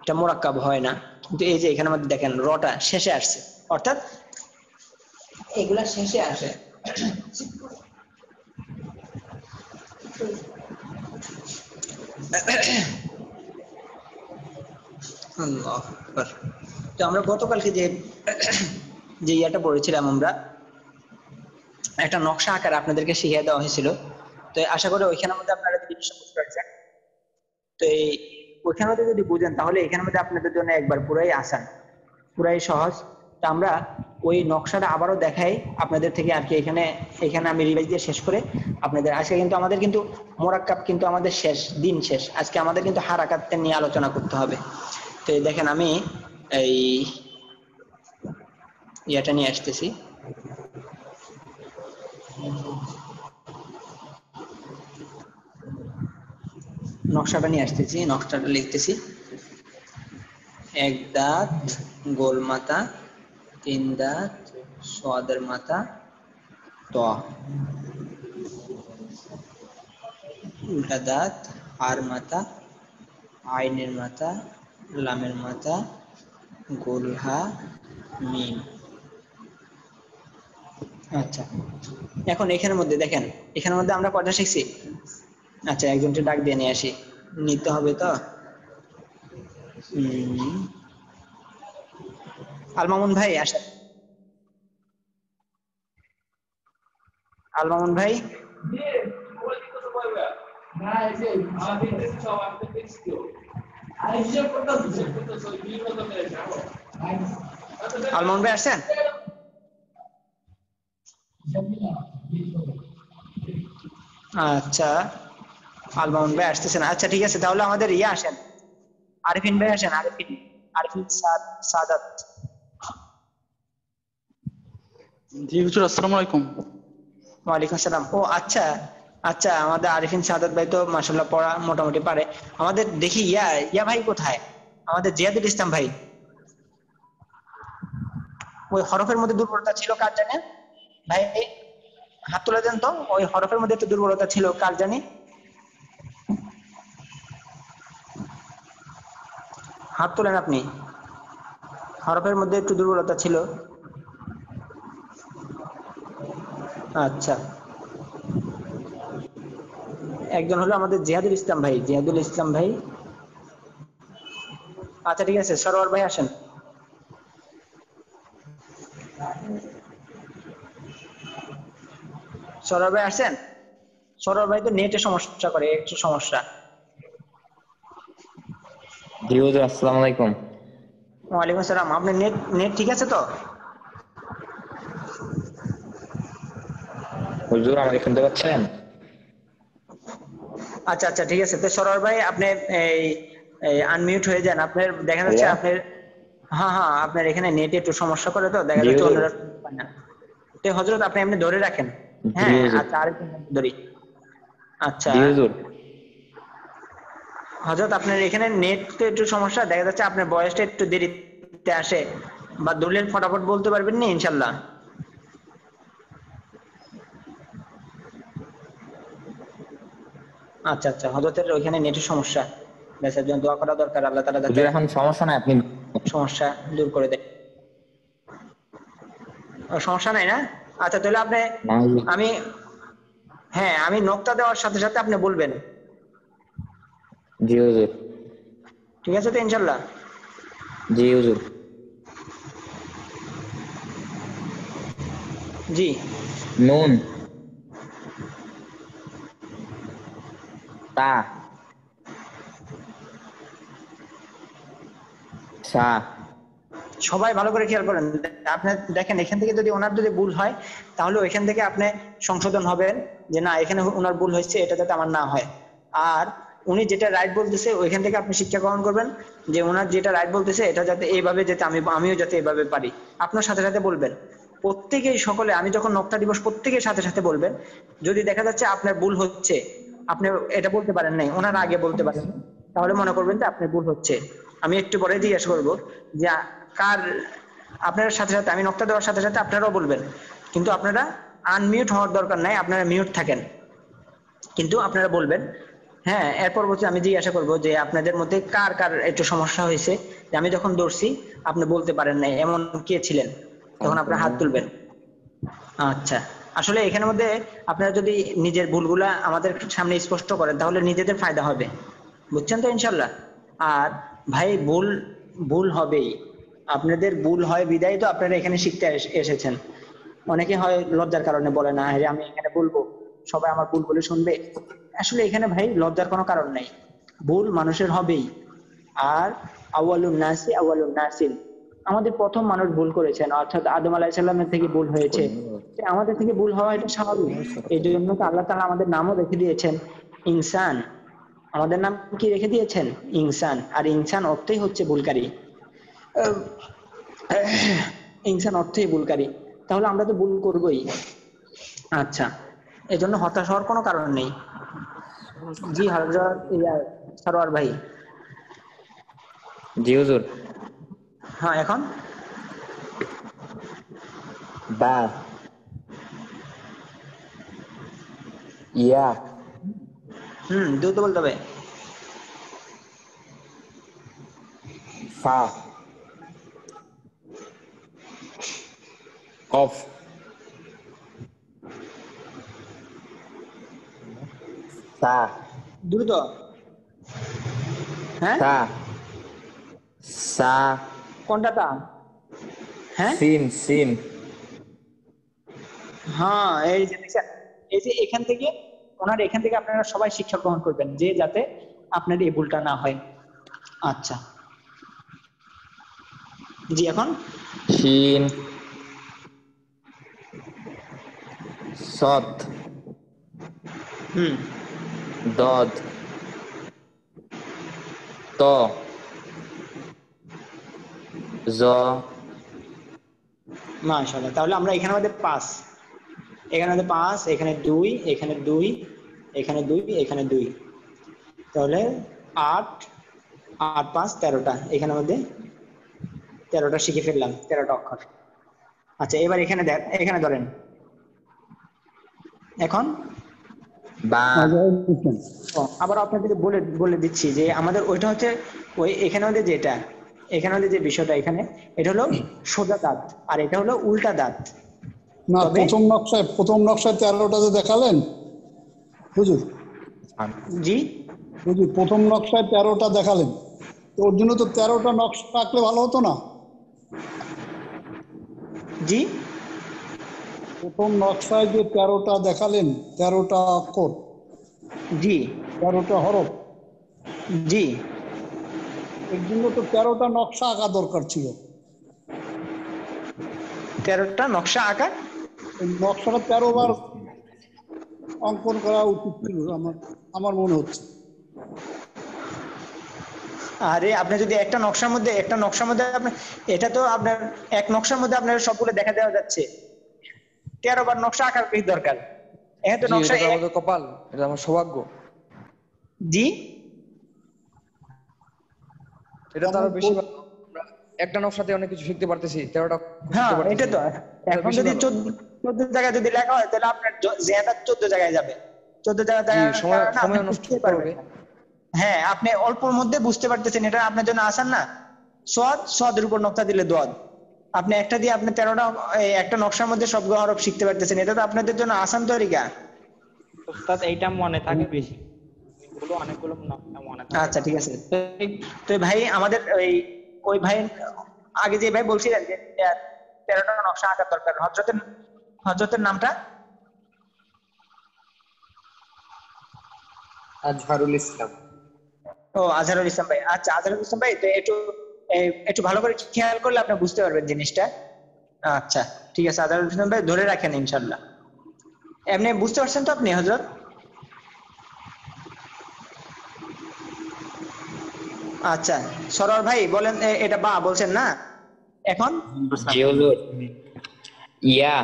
এটা মুরাক্কাব হয় না, কিন্তু এই যে এখানের মধ্যে দেখেন রটা শেষে আসছে, অর্থাৎ এগুলা শেষে আসে। আল্লাহু আকবার। তো আমরা গতকালকে যে ইয়েটা পড়েছিলাম, আমরা একটা নকশা আকারে আপনাদেরকে শিখিয়ে দেওয়া হয়েছিল। তো আশা করি ওইখানের মধ্যে আপনারা জিনিসটা বুঝতে পারছেন। তো এই ওইখানের মধ্যে যদি বুঝেন, তাহলে এখানের মধ্যে আপনাদের জন্য একবার পুরাই আসান, পুরাই সহজ। তো আমরা ওই নকশাটা আবারও দেখাই আপনাদের থেকে আর কি। এখানে আমি রিভাইজ দিয়ে শেষ করে আপনাদের, আজকে কিন্তু আমাদের কিন্তু মোরাক্কাব কিন্তু আমাদের শেষ দিন, শেষ আজকে আমাদের কিন্তু হারাকাত নিয়ে আলোচনা করতে হবে। তো দেখেন আমি এই ইয়েটা নিয়ে আসতেছি, নকশাটা নিয়ে আসতেছি, নকশাটা লিখতেছি। এক দাঁত গোল মাথা, তিন দাঁত সোয়াদের মাথা, ত উল্টা দাঁত, আর মাথা, আইনের মাথা, লামের মাথা, গোলহা, মিম। আচ্ছা, এখন এখানের মধ্যে দেখেন, এখানের মধ্যে আমরা কয়টা শিখছি? আচ্ছা, একজনকে ডাক দিয়ে নিয়ে আসি, নিতে হবে তো। আল মামুন ভাই আসেন, আল মামুন ভাই। আল মামুন ভাই আসছেন? আচ্ছা, আল মামুন ভাই আসতেছেন। আচ্ছা ঠিক আছে, তাহলে আমাদের ইয়ে আসেন, আরিফিন ভাই আসেন, আরিফিন, আরিফিন সাদাত।
জি হুজুর, আসসালামু আলাইকুম।
ওয়ালাইকুম আসসালাম। ও আচ্ছা, আচ্ছা, আমাদের আরিফিন সাদাত ভাই তো মাশাআল্লাহ পড়া মোটামুটি পারে। আমাদের দেখি ইয়া ইয়া ভাই কোথায়, আমাদের জিয়াদুল ইসলাম ভাই। ওই হরফের মধ্যে দুর্বলতা ছিল কার জানেন ভাই? হাত তুলে দেন তো, ওই হরফের মধ্যে একটু দুর্বলতা ছিল কার জানি? হাত তোলেন আপনি। হরফের মধ্যে একটু দুর্বলতা ছিল। আচ্ছা, একজন হলো আমাদের জিহাদুল ইসলাম ভাই, জিহাদুল ইসলাম ভাই। আচ্ছা ঠিক আছে, সরোয়ার ভাই আসেন। সরোয়ার ভাই আসেন। সরোয়ার ভাই তো নেটে সমস্যা করে, একটু সমস্যা।
জি হুজুর, আসসালামু আলাইকুম।
ওয়ালাইকুম আসসালাম। আপনার নেট নেট ঠিক আছে তো?
হুজুর আমাকে শুনতে পাচ্ছেন?
আচ্ছা আচ্ছা ঠিক আছে, তো সরোয়ার ভাই আপনি এই আনমিউট হয়ে যান। আপনার দেখা যাচ্ছে
হ্যালো।
আপনার, হ্যাঁ হ্যাঁ, আপনার এখানে নেটে একটু সমস্যা করে, তো দেখা
জি
যাচ্ছে
হুজুর।
অন্যরা শুনতে পায় না। তো হযরত আপনি এমনি ধরে রাখেন।
জি
হ্যাঁ,
হুজুর।
আচ্ছা আরেকটু ধরি। আচ্ছা
জি হুজুর।
হযরত আপনার এখানে নেট তো একটু সমস্যা, দেখা যাচ্ছে আপনার বয়সটা একটু দেরিতে আসে, বা দলিল ফটাফট বলতে পারবেন না ইনশাল্লাহ? আচ্ছা আচ্ছা, হযরতের ওইখানে নেটের সমস্যা, দেশের জন্য দোয়া করা দরকার, আল্লাহ তাআলা যাতে
হুজুর এখন সমস্যা নাই, আপনি
সমস্যা দূর করে দেয়। ও, সমস্যা নাই না? আচ্ছা তাহলে আপনি,
না হুজুর।
আমি, হ্যাঁ আমি নোক্তা দেওয়ার সাথে সাথে আপনি বলবেন,
জি হুজুর।
ঠিক আছে তো ইনশাল্লাহ?
জি হুজুর।
জি।
নুন, তা, সা।
সবাই ভালো করে খেয়াল করেন। আপনি দেখেন এখান থেকে যদি ওনার যদি ভুল হয়, তাহলে ওইখান থেকে আপনি সংশোধন হবেন, যে না এখানে ওনার ভুল হয়েছে, এটা যাতে আমার না হয়। আর উনি যেটা রাইট বলতেছে ওইখান থেকে আপনি শিক্ষা গ্রহণ করবেন, যে ওনার যেটা রাইট বলতেছে এটা যাতে এইভাবে, যাতে আমিও যাতে এইভাবে পারি। আপনার সাথে সাথে বলবেন প্রত্যেকেই, সকলে, আমি যখন নক্তা দিবস প্রত্যেকের সাথে সাথে বলবেন। যদি দেখা যাচ্ছে আপনার ভুল হচ্ছে, আপনি এটা বলতে পারেন নাই, ওনার আগে বলতে পারেন, তাহলে মনে করবেন যে আপনার ভুল হচ্ছে। আমি একটু পরে জিজ্ঞাসা করবো যে কার, আপনার সাথে সাথে আমি নক্তা দেওয়ার সাথে সাথে আপনারাও বলবেন, কিন্তু আপনারা আনমিউট হওয়ার দরকার নাই, আপনারা মিউট থাকেন, কিন্তু আপনারা বলবেন। হ্যাঁ, এর পরবর্তী আমি জিজ্ঞাসা করবো যে আপনাদের মধ্যে কার কার একটু সমস্যা হয়েছে, যে আমি যখন দৌড়ছি আপনি বলতে পারেন নাই, এমন কে ছিলেন, তখন আপনার হাত তুলবেন। আচ্ছা, আসলে এখানের মধ্যে আপনারা যদি নিজের ভুলগুলা আমাদের সামনে স্পষ্ট করেন, তাহলে নিজেদের ফায়দা হবে, বুঝছেন তো ইনশাল্লাহ? আর ভাই ভুল ভুল হবেই, আপনাদের ভুল হয় বিদায় তো আপনারা এখানে শিখতে এসেছেন। অনেকে হয় লজ্জার কারণে বলে না, আরে আমি এখানে বলবো, সবাই আমার ভুল বলে শুনবে। আসলে এখানে ভাই লজ্জার কোনো কারণ নাই, ভুল মানুষের হবেই। আর আউয়ালুন নাসি আউয়ালুন নাসিন, আমাদের প্রথম মানুষ ভুল করেছেন, অর্থাৎ আদম আলাইহিস সালামের থেকে ভুল হয়েছে। আমাদের থেকে ভুল হওয়া এটা স্বাভাবিক। এই জন্য তো আল্লাহ তাআলা আমাদের নামও রেখে দিয়েছেন ইনসান। আমাদের নাম কি রেখে দিয়েছেন? ইনসান। আর ইনসান অর্থই হচ্ছে ভুলকারী। আহ, ইনসান অর্থই ভুলকারী, তাহলে আমরা তো ভুল করবোই। আচ্ছা, এই জন্য হতাশ হওয়ার কোনো কারণ নেই। জি হযরত সরোয়ার ভাই।
জি হুজুর।
হ্যাঁ, এখন
বা, ইয়া,
দ্রুত বলতে হবে।
ফা, কফ, সা,
দ্রুত। হ্যাঁ,
সা, সা,
কোনটা তা? হ্যাঁ
সিন, সিন।
হ্যাঁ, এই যে দেখছেন, এই যে এখান থেকে, এখান থেকে আপনারা সবাই শিক্ষা গ্রহণ করবেন, যে যাতে আপনার এই ভুলটা না হয়। আচ্ছা, জি এখন
শিন, সত,
হুম
দদ, ত, জ।
মাশাআল্লাহ, তাহলে আমরা এখানে আমাদের 5, এখানে আমাদের 5, এখানে 2, এখানে 2, এখানে 2, এখানে 2, তাহলে 8 8 5 13টা, এখানের মধ্যে 13টা শিখে ফেললাম, 13টা অক্ষর। আচ্ছা এবার এখানে এখানে ধরেন, এখন
বা
আবার আপনাদেরকে বলে বলে দিচ্ছি যে আমাদের ওইটা হচ্ছে ওই এখানে মধ্যে যেটা, এখানে মধ্যে যে বিষয়টা, এখানে এটা হলো সোজা দাঁত আর এটা হলো উল্টা দাঁত।
না,
তবে
প্রথম নকশায় 13টা যে দেখালেন হুজুর,
জি
হুজুর প্রথম নকশায় 13টা দেখালেন, তো ওর জন্য তো 13টা নকশা আঁকলে ভালো হতো না?
জি
প্রথম নকশায় যে 13টা দেখালেন, 13টা অক্ষর,
জি
13টা হরফ,
জি
এর জন্য তো 13টা নকশা আঁকা দরকার ছিল।
13টা নকশা আঁকা,
এই নকশাটা 13 বার অঙ্কন করা উচিত ছিল আমার মনে হচ্ছে।
আরে আপনি যদি একটা নকশার মধ্যে আপনি, এটা তো আপনার এক নকশার মধ্যে আপনার সবগুলো দেখা দেওয়া যাচ্ছে, 13 বার নকশা আঁকার কি দরকার? এখানে তো
জি,
নকশা
এটা তো আমাদের কপাল, এটা আমার সৌভাগ্য।
জি
এটা তো আরো বেশি ভালো। আমরা একটা নকশাতে অনেক কিছু শিখতে পারতেছি, 13টা
হ্যাঁ
শিখতে
এটা
পারতেছি,
তো,
এটা
এখন
বেশি
যদি
ভালো।
14 জায়গায় যদি লেখা হয় তাহলে আপনার জেহাদা 14 জায়গায় যাবে, 14 জায়গায়
জি,
দেখার কারণে আপনি
সময় নষ্ট
বুঝতেই
করতে
পারবেন
হবে।
না। হ্যাঁ আপনি অল্পর মধ্যে বুঝতে পারতেছেন, এটা আপনার জন্য আসান না। সদের উপর নকশা দিলে দোয়াদ, আপনি একটা দিয়ে আপনি 13টা একটা নকশার মধ্যে সবগুলো হরফ শিখতে পারতেছেন, এটা তো আপনাদের জন্য আসান তরিকা।
ওস্তাদ এইটা মনে থাকে বেশি, এগুলো অনেকগুলো মনে থাকে
আচ্ছা
না।
ঠিক আছে। তো ভাই আমাদের ওই ভাই আগে যে ভাই বলছিলেন যে 13টা নকশা আঁকার দরকার, হযরতের নামটা?
আজহারুল ইসলাম।
ও আজহারুল ইসলাম ভাই। আচ্ছা আজহারুল ইসলাম ভাই, তো একটু ভালো করে খেয়াল করলে আপনি বুঝতে পারবেন জিনিসটা। আচ্ছা ঠিক আছে, আজহারুল ইসলাম ভাই ধরে রাখেন ইনশাল্লাহ। এমনি বুঝতে পারছেন তো আপনি হযরত? আচ্ছা সরোয়ার ভাই বলেন, এটা বা বলছেন না এখন?
জি হুজুর। ইয়া,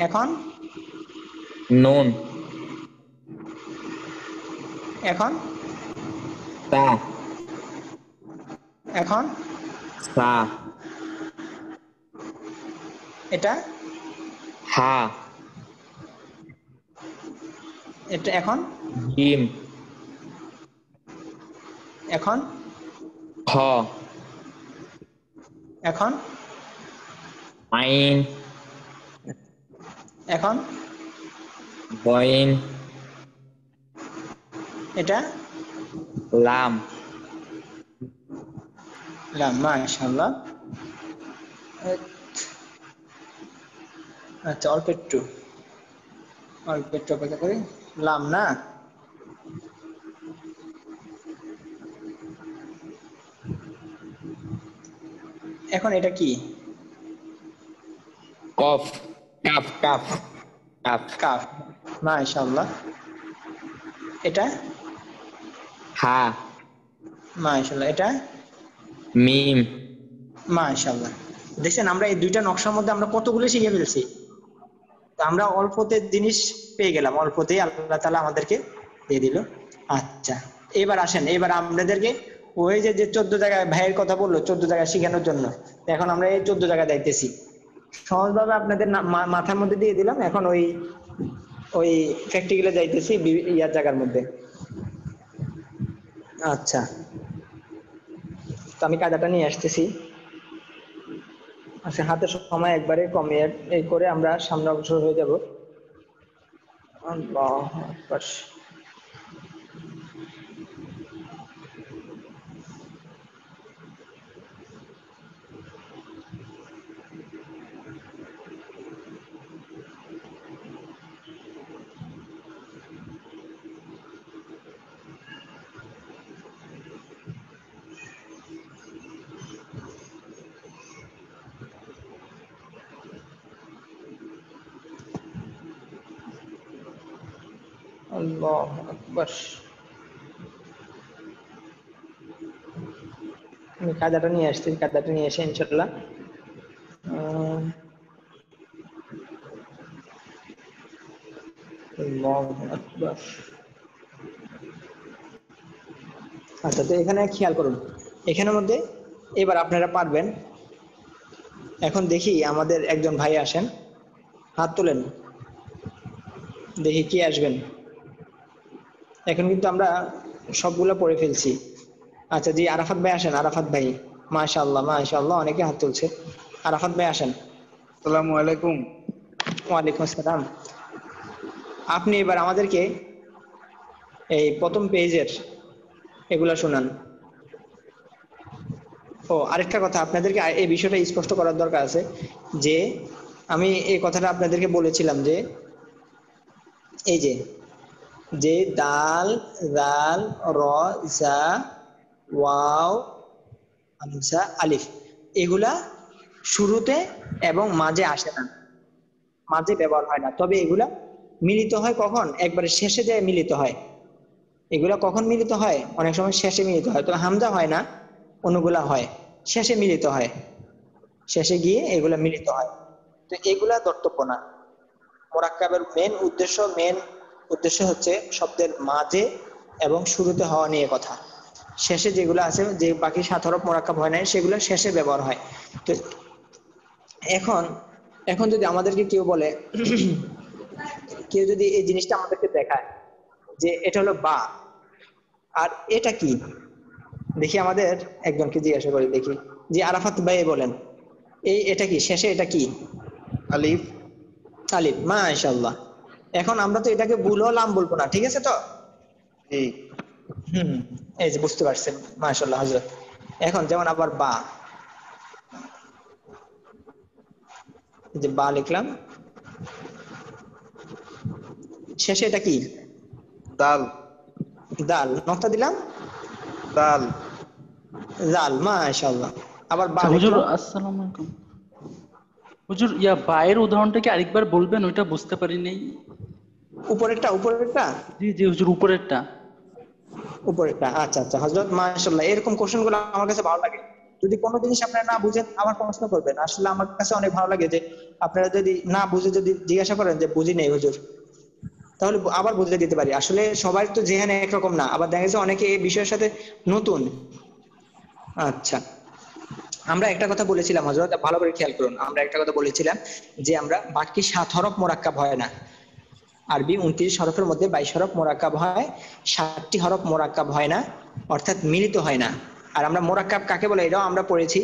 এখন
নুন,
এখন
তা,
এখন
সা,
এটা
হা,
এটা এখন
জিম,
এখন
খ,
এখন
আইন,
এখন
বইন,
এটা
লাম।
লাম, মাশাআল্লাহ। আচ্ছা অল্প একটু অপেক্ষা করি। লাম না, এখন এটা কি?
কফ, কাফ, কাফ, কাফ,
কাফ, মাশাআল্লাহ। এটা
হা,
মাশাআল্লাহ। এটা
মিম,
মাশাআল্লাহ। দেখছেন আমরা এই দুইটা নকশার মধ্যে আমরা কতগুলো শিখে ফেলছি। তো আমরা অল্পতে জিনিস পেয়ে গেলাম, অল্পতেই আল্লাহ তাআলা আমাদেরকে দিয়ে দিল। আচ্ছা এবার আসেন, এবার আপনাদেরকে ওই যে 14 জায়গায় ভাইয়ের কথা বললো 14 জায়গায় শেখানোর জন্য, এখন আমরা এই 14 জায়গায় যাইতেছি। সহজভাবে আপনাদের মাথার মধ্যে দিয়ে দিলাম, এখন ওই ওই প্র্যাকটিক্যালে যাইতেছি ইয়ার জায়গার মধ্যে। আচ্ছা তো আমি কায়দাটা নিয়ে আসতেছি। আচ্ছা হাতে সময় একবারে কমে এই করে আমরা সামনে অগ্রসর হয়ে যাব। আল্লাহু আকবার। আল্লাহু আকবার। আমি কায়দাটা নিয়ে আসছি, কায়দাটা নিয়ে এসে ইনশাআল্লাহ আচ্ছা, তো এখানে খেয়াল করুন, এখানের মধ্যে এবার আপনারা পারবেন। এখন দেখি আমাদের একজন ভাই আসেন, হাত তোলেন, দেখি কে আসবেন। এখন কিন্তু আমরা সবগুলো পড়ে ফেলছি। আচ্ছা জি, আরাফাত ভাই আসেন। আরাফাত ভাই, মাশাআল্লাহ মাশাআল্লাহ, অনেকে হাত তুলছে। আরাফাত ভাই আসেন।
আসসালামু আলাইকুম।
ওয়ালাইকুম আসসালাম। আপনি এবার আমাদেরকে এই প্রথম পেজের এগুলা শোনান। ও আরেকটা কথা, আপনাদেরকে এই বিষয়টা স্পষ্ট করার দরকার আছে যে আমি এই কথাটা আপনাদেরকে বলেছিলাম যে এই যে দাল, জাল, র, জা, ওয়াও, হামজা, আলিফ, এগুলা শুরুতে এবং মাঝে আসে না, মাঝে ব্যবহার হয় না। তবে এগুলা মিলিত হয় কখন? একবারে শেষে যায় মিলিত হয়। এগুলা কখন মিলিত হয়? অনেক সময় শেষে মিলিত হয়। তবে হামজা হয় না, অন্যগুলা হয়, শেষে মিলিত হয়, শেষে গিয়ে এগুলা মিলিত হয়। তো এগুলা ধর্তব্য না। মোরাক্কাবের মেন উদ্দেশ্য হচ্ছে শব্দের মাঝে এবং শুরুতে হওয়া নিয়ে কথা। শেষে যেগুলো আছে, যে বাকি 7 হরফ মোরাক্কাব হয় না, সেগুলো শেষে ব্যবহার হয়। তো এখন যদি আমাদেরকে কেউ বলে, কেউ যদি এই জিনিসটা আমাদেরকে দেখায় যে এটা হলো বা, আর এটা কি, দেখি আমাদের একজনকে জিজ্ঞাসা করি, দেখি। জি আরাফাত ভাই বলেন, এটা কি শেষে, এটা কি?
আলিফ।
আলিফ, মাশাআল্লাহ। এখন আমরা তো এটাকে বুল ও লাম বলবো না, ঠিক আছে তো? এই যে বুঝতে পারছেন, মাশাআল্লাহ হযরত। এখন যেমন আবার বা, এই যে বা লিখলাম, শেষে এটা কি?
দাল।
দাল, নকতা দিলাম,
দাল।
জাল, মাশাআল্লাহ। আবার বা
হুজুর
লিখলাম।
আসসালামু আলাইকুম। হুজুর বায়ের উদাহরণটা কি আরেকবার বলবেন? ওইটা বুঝতে পারি নাই।
উপরেরটা?
জি জি হুজুর, উপরেরটা।
আচ্ছা আচ্ছা হযরত, মাশাআল্লাহ। এরকম কোশ্চেন গুলো আমার কাছে ভালো লাগে। যদি কোনো জিনিস আপনারা না বুঝেন আবার প্রশ্ন করবেন। আসলে আমার কাছে অনেক ভালো লাগে যে আপনারা যদি না বুঝে যদি জিজ্ঞাসা করেন যে বুঝি নেই হুজুর, তাহলে আবার বুঝে দিতে পারি। আসলে সবাই তো যেখানে একরকম না, আবার দেখা যাচ্ছে অনেকে এই বিষয়ের সাথে নতুন। আচ্ছা, আমরা একটা কথা বলেছিলাম হযরত, ভালো করে খেয়াল করুন। আমরা একটা কথা বলেছিলাম যে আমরা বাকি 7 হরফ মোরাক্কাব হয় না। আরবি 29 হরফের মধ্যে 22 হরফ মোরাক্কাব হয়, 7টি হরফ মোরাক্কাব হয় না, অর্থাৎ মিলিত হয় না। আর আমরা মোরাক্কাব কাকে বলে এটাও আমরা পড়েছি,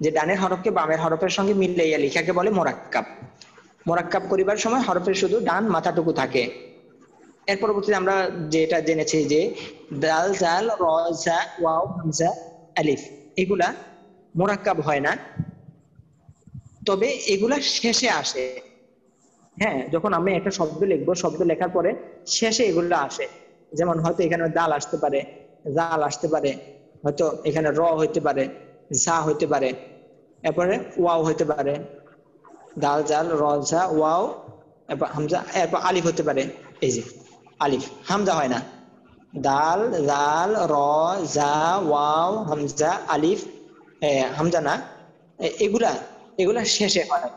যে ডানের হরফকে বামের হরফের সঙ্গে মিলাইয়া লেখাকে বলে মোরাক্কাব। মোরাক্কাব করিবার সময় হরফের শুধু ডান মাথাটুকু থাকে। এর পরবর্তীতে আমরা যেটা জেনেছি যে দাল, জাল, র, জা, ওয়াও, হামজা, আলিফ, এগুলা মোরাক্কাব হয় না, তবে এগুলা শেষে আসে। হ্যাঁ, যখন আমি একটা শব্দ লিখবো, শব্দ লেখার পরে শেষে এগুলো আসে। যেমন হয়তো এখানে দাল আসতে পারে, জাল আসতে পারে, হয়তো এখানে র হইতে পারে, জা হইতে পারে, এরপরে ওয়াও হইতে পারে, দাল, জাল, র, জা, ওয়াও, এরপর হামজা, এরপর আলিফ হতে পারে। এই যে আলিফ, হামজা হয় না। দাল, জাল, র, জা, ওয়াও, হামজা, আলিফ, হামজা না, এগুলা শেষে হয়,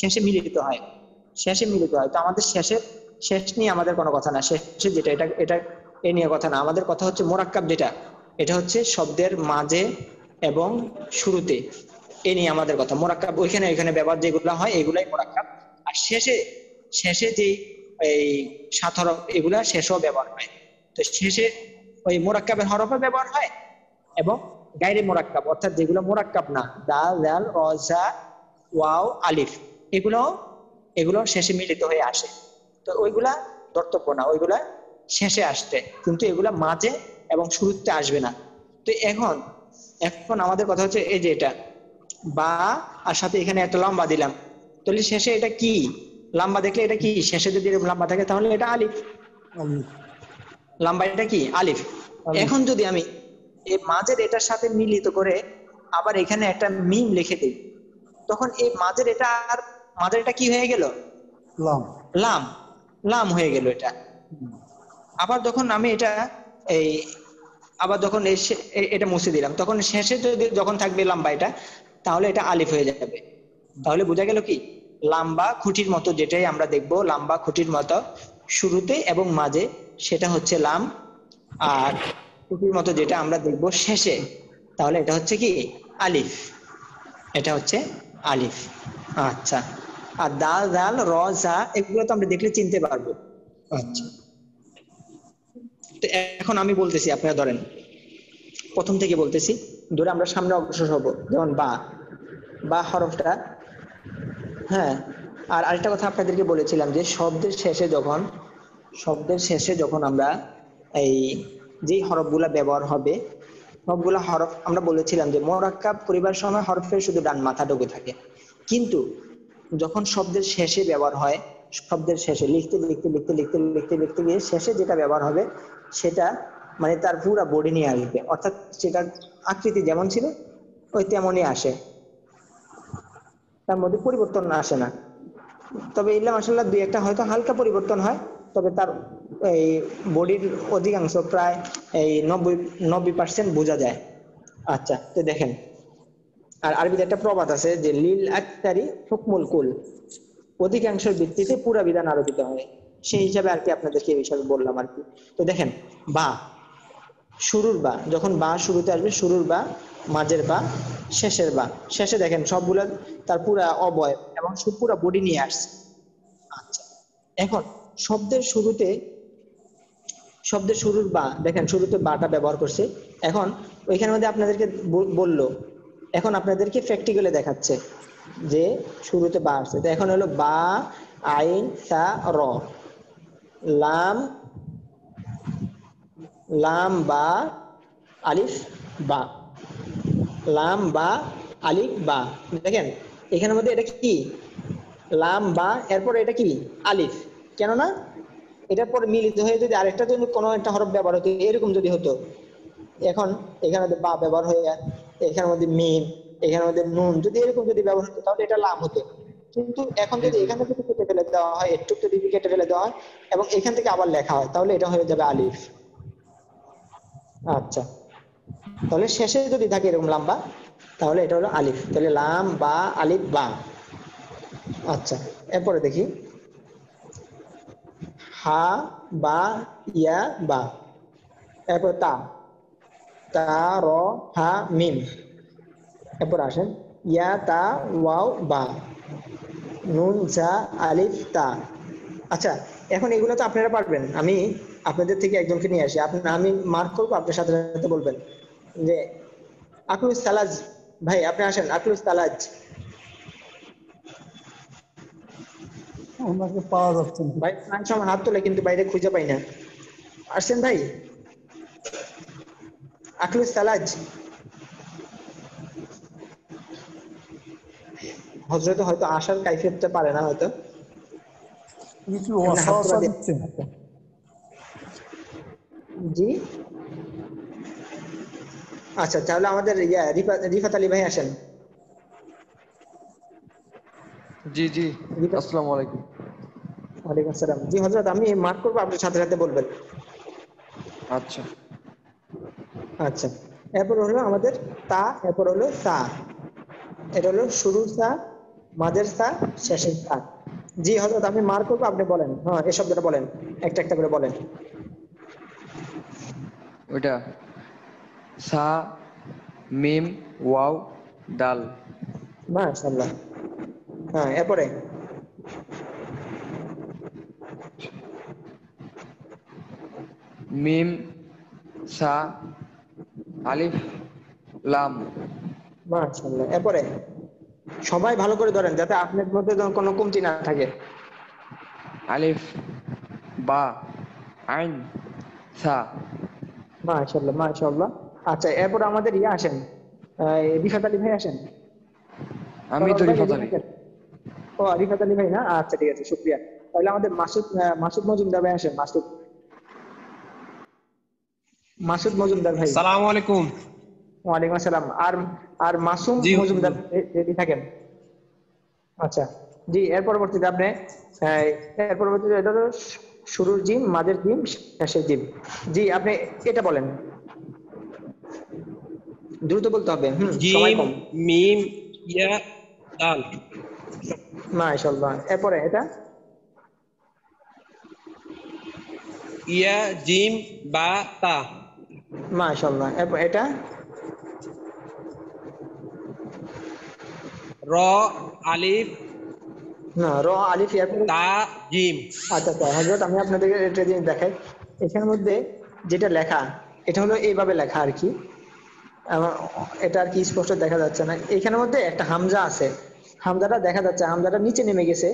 শেষে মিলিত হয়, তো আমাদের শেষ নিয়ে আমাদের কোনো কথা না। শেষে যেটা, এটা এ নিয়ে কথা না। আমাদের কথা হচ্ছে মোরাক্কাব যেটা, এটা হচ্ছে শব্দের মাঝে এবং শুরুতে, এ নিয়ে আমাদের কথা। মোরাক্কাব ওইখানে ব্যবহার যেগুলো হয় এগুলাই মোরাক্কাব। আর শেষে যে এই 7 হরফ, এগুলা শেষেও ব্যবহার হয়। তো শেষে ওই মোরাক্কাবের হরফে ব্যবহার হয়, এবং গায়রে মোরাক্কাব অর্থাৎ যেগুলো মোরাক্কাব না, দাল, জাল, র, জা, ওয়াও, আলিফ, এগুলো শেষে মিলিত হয়ে আসে। তো ওইগুলা ধর্তব্য না, ওইগুলা শেষে আসতে, কিন্তু এগুলা মাঝে এবং শুরুতে আসবে না। তো এখন আমাদের কথা হচ্ছে এই যে এটা বা, আর সাথে এখানে একটা লম্বা দিলাম, তাহলে শেষে এটা কি? লম্বা দেখলে এটা কি? শেষে যদি লম্বা থাকে তাহলে এটা আলিফ। লম্বা এটা কি? আলিফ। এখন যদি আমি এই মাঝের এটার সাথে মিলিত করে আবার এখানে একটা মিম লিখে দিই, তখন এই মাঝের এটা কি হয়ে গেল? লাম হয়ে গেল এটা। আবার যখন আমি এটা আবার যখন এটা মুছে দিলাম, তখন শেষে যখন থাকবে লম্বা এটা, তাহলে এটা আলিফ হয়ে যাবে। তাহলে বোঝা গেল কি? লাম্বা খুঁটির মতো, যেটাই আমরা দেখবো লাম্বা খুঁটির মতো শুরুতে এবং মাঝে সেটা হচ্ছে লাম, আর টুপির মতো যেটা আমরা দেখব শেষে, তাহলে এটা হচ্ছে কি আলিফ, এটা হচ্ছে আলিফ। আচ্ছা, আর দাল দাল র জা এগুলো তো আমরা দেখলে চিনতে পারবো। আচ্ছা, তো এখন আমি বলতেছি, আপনারা ধরেন প্রথম থেকে বলতেছি, ধরে আমরা সামনে অগ্রসর হব, যেমন বা, বা হরফটা, হ্যাঁ। আর আরেকটা কথা আপনাদেরকে বলেছিলাম যে শব্দের শেষে যখন আমরা এই যেই হরফগুলা ব্যবহার হবে, সবগুলা হরফ আমরা বলেছিলাম যে মোরাক্কাব পরিবার সময় হরফের শুধু ডান মাথাটুকু থাকে, কিন্তু যখন শব্দের শেষে ব্যবহার হয়, শব্দের শেষে লিখতে লিখতে লিখতে লিখতে লিখতে লিখতে গিয়ে শেষে যেটা ব্যবহার হবে সেটা মানে তার পুরা বডি নিয়ে আসবে, অর্থাৎ সেটার আকৃতি যেমন ছিল ওই তেমনই আসে, তার মধ্যে পরিবর্তন আসে না। তবে ইল্লা মাশাআল্লাহ দুই একটা হয়তো হালকা পরিবর্তন হয়, তবে তার এই বডির অধিকাংশ প্রায় এই 90% বোঝা যায়। আচ্ছা, তো দেখেন, আর আরবিতে একটা প্রবাদ আছে যে লিল আকতারি হুকমুল কুল, অধিকাংশের ভিত্তিতে পুরা বিধান আরোপিত হয়, সেই হিসাবে আর কি আপনাদেরকে এই বিষয়ে বললাম আর কি। তো দেখেন, বা শুরুর বা, যখন বা শুরুতে আসবে, শুরুর বা, মাঝের বা, শেষের বা, শেষে দেখেন সবগুলা তার পুরা অবয়ব এবং পুরা বডি নিয়ে আসছে। আচ্ছা, এখন শব্দের শুরুর বা, দেখেন শুরুতে বাটা ব্যবহার করছে। এখন ওইখানের মধ্যে আপনাদেরকে বললো, এখন আপনাদেরকে প্র্যাকটিক্যালে দেখাচ্ছে যে শুরুতে বা আসছে। তো এখন হলো বা, আইন, সা, র, লাম, লাম বা, আলিফ, বা, লাম বা, আলিফ, বা। দেখেন এখানের মধ্যে এটা কি লাম বা, এরপর এটা কি আলিফ, কেননা এটার পর মিলিত হয়ে যদি আরেকটা যদি কোনো একটা হরফ ব্যবহার হতো, এরকম যদি হতো, এখন এখানে মধ্যে বা ব্যবহার হয়ে, এখানের মধ্যে মিম, এখানের মধ্যে নুন, যদি এরকম যদি ব্যবহার হতো তাহলে এটা লাম হতো। কিন্তু এখন যদি এখান থেকে কেটে ফেলে দেওয়া হয়, একটু যদি কেটে ফেলে দেওয়া হয় এবং এখান থেকে আবার লেখা হয়, তাহলে এটা হয়ে যাবে আলিফ। আচ্ছা, তাহলে শেষে যদি থাকে এরকম লাম্বা, তাহলে এটা হলো আলিফ। তাহলে লাম বা, আলিফ, বা। আচ্ছা, এরপরে দেখি হা, বা, ইয়া, বা, এরপর তা, তা, র, হা, মিম, এরপর আসেন ইয়া, তা, ওয়াও, বা, নুন, জা, আলিফ, তা। আচ্ছা, এখন এগুলো তো আপনারা পারবেন, আমি আপনাদের থেকে একজনকে নিয়ে আসি, আমি মার্ক করবো, আপনার সাথে সাথে বলবেন যে আকলুস সালাজ, ভাই আপনি আসেন, আকলুস সালাজ।
ওনাকে পাওয়া যাচ্ছে না।
ভাই প্রায় সময় হাত তোলে কিন্তু বাইরে খুঁজে পাই না, আসছেন ভাই আকলুস সালাজ। হজরত হয়তো আসার কাইফিয়তটা পারে না হয়তো,
তুমি কি
এমনি হাত তোলা
ওয়াসওয়াসা
দিয়ে।
দিচ্ছেন?
জি, আচ্ছা, তাহলে আমাদের রিফাত আলী ভাই আসেন।
জি জি,
রিফাত,
আসসালামু আলাইকুম।
ওয়ালাইকুম আসসালাম। জি হযরত, আমি মার্ক করবো, আপনার সাথে সাথে বলবেন।
আচ্ছা,
আচ্ছা, এরপর হলো আমাদের তা, এরপর হলো সা, এটা হলো শুরুর সা, মাঝের সা, শেষের সা। জি হযরত, আমি মার্ক করবো, আপনি বলেন, হ্যাঁ এই শব্দটা বলেন, একটা একটা করে বলেন।
ওইটা সা, মিম, ওয়াও, দাল।
মাশাআল্লাহ। হ্যাঁ, এরপরে
মিম, সা, আলিফ, লাম।
মাশাআল্লাহ। এরপরে সবাই ভালো করে ধরেন, যাতে আপনার মধ্যে যেন কোনো কমতি না থাকে।
আলিফ, বা, আইন, সা।
মাশাআল্লাহ, মাশাআল্লাহ। আচ্ছা, এরপর আমাদের ইয়ে আসেন, রিফাত আলী ভাই আসেন।
আমি
তরল
তো
ভাই
রিফাত
এদিকে
আলী।
আসেন। ও রিফাত আলী ভাই না, আচ্ছা ঠিক আছে, শুকরিয়া। তাহলে আমাদের মাসুদ মজুমদার ভাই আসেন, মাসুদ মজুমদার ভাই।
সালামু আলাইকুম।
ওয়ালাইকুম আসসালাম। আর আর মাসুম
জি
মজুমদার
হুজুর।
রেডি থাকেন। আচ্ছা, জি, এর পরবর্তীতে আপনি এর পরবর্তীতে এটা হলো শুরুর জিম, মাঝের জিম, শেষের জিম। জি, আপনি এটা বলেন, দ্রুত বলতে হবে, সময়
জিম,
কম।
মিম, ইয়া, দাল।
মাশাআল্লাহ। এরপরে এটা
ইয়া জিম বা তা।
মাশাআল্লাহ। এরপর এটা
র আলিফ
না, র আলিফ এরপরে
তা জিম।
আচ্ছা আচ্ছা হযরত, আমি আপনাদেরকে একটা জিনিস দেখাই। এখানের মধ্যে যেটা লেখা, এটা হলো এইভাবে লেখা আর কি। আমার এটা আর কি স্পষ্ট দেখা যাচ্ছে না। এখানের মধ্যে একটা হামজা আছে, হামজাটা দেখা যাচ্ছে, হামজাটা নিচে নেমে গেছে।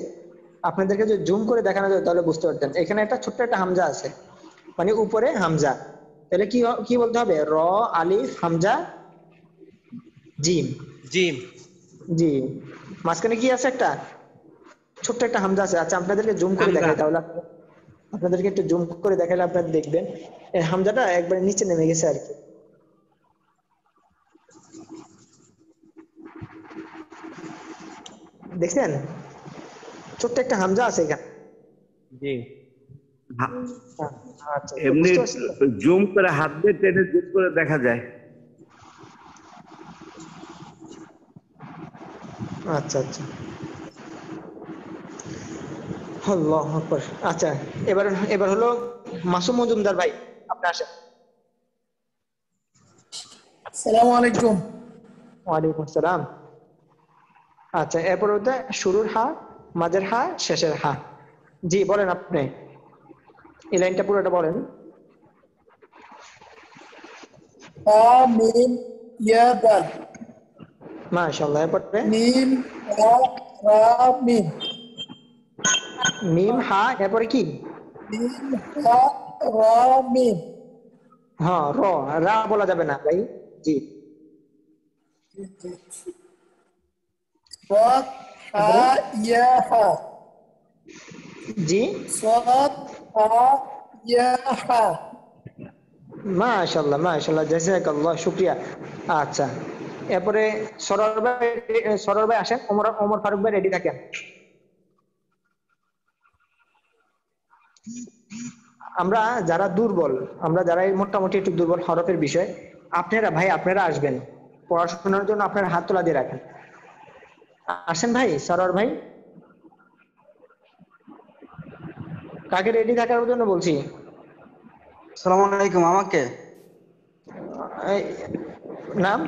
আপনাদেরকে যদি জুম করে দেখানো যায় তাহলে বুঝতে পারতেন। এখানে একটা ছোট্ট একটা হামজা আছে, মানে উপরে হামজা। তাহলে কি বলতে হবে? র আলিফ হামজা জিম।
জিম।
জি, মাঝখানে কি আছে? একটা ছোট্ট একটা হামজা আছে। আচ্ছা আপনাদেরকে জুম করে
হামজা।
দেখাই তাহলে, আপনাদেরকে একটু জুম করে দেখালে আপনারা দেখবেন এই হামজাটা একবারে নিচে নেমে গেছে আর কি। দেখছেন? ছোট্ট একটা হামজা আছে এখানে।
জি।
আচ্ছা,
এমনি
বুঝতে পারছেন তো?
জুম করে হাত দিয়ে টেনে জুম করে দেখা যায়।
আচ্ছা আচ্ছা, আল্লাহু আকবার। আচ্ছা, এবার হলো মাসুম মজুমদার ভাই, আপনি আসেন।
আসসালামু আলাইকুম।
ওয়ালাইকুম আসসালাম। আচ্ছা, এরপর হচ্ছে শুরুর হা, মাঝের হা, শেষের হা। জি বলেন আপনি, এই লাইনটা পুরোটা বলেন।
হা মিম ইয়া দাল।
মাশাআল্লাহ। এরপরে
মিম হা রা মিম।
মিম হা, এরপরে কি?
মিম হা রা মিম।
হ্যাঁ, রা বলা যাবে না ভাই। জি।
صاد হা ইয়া হা।
জি।
صاد হা ইয়া হা।
মাশাআল্লাহ মাশাআল্লাহ, জাযাকাল্লাহ, শুকরিয়া। আচ্ছা, এরপরে সরোয়ার ভাই আসেন। ওমর ফারুক ভাই রেডি থাকেন। আমরা যারা দুর্বল, আমরা যারা এই মোটামুটি একটু দুর্বল হরফের বিষয়, আপনারা আসবেন পড়াশোনার জন্য, আপনারা হাত তোলা দিয়ে রাখেন। আসেন ভাই, সরোয়ার ভাই। কাকে রেডি থাকার জন্য বলছি?
আসসালামু আলাইকুম। আমাকে?
এই, নাম?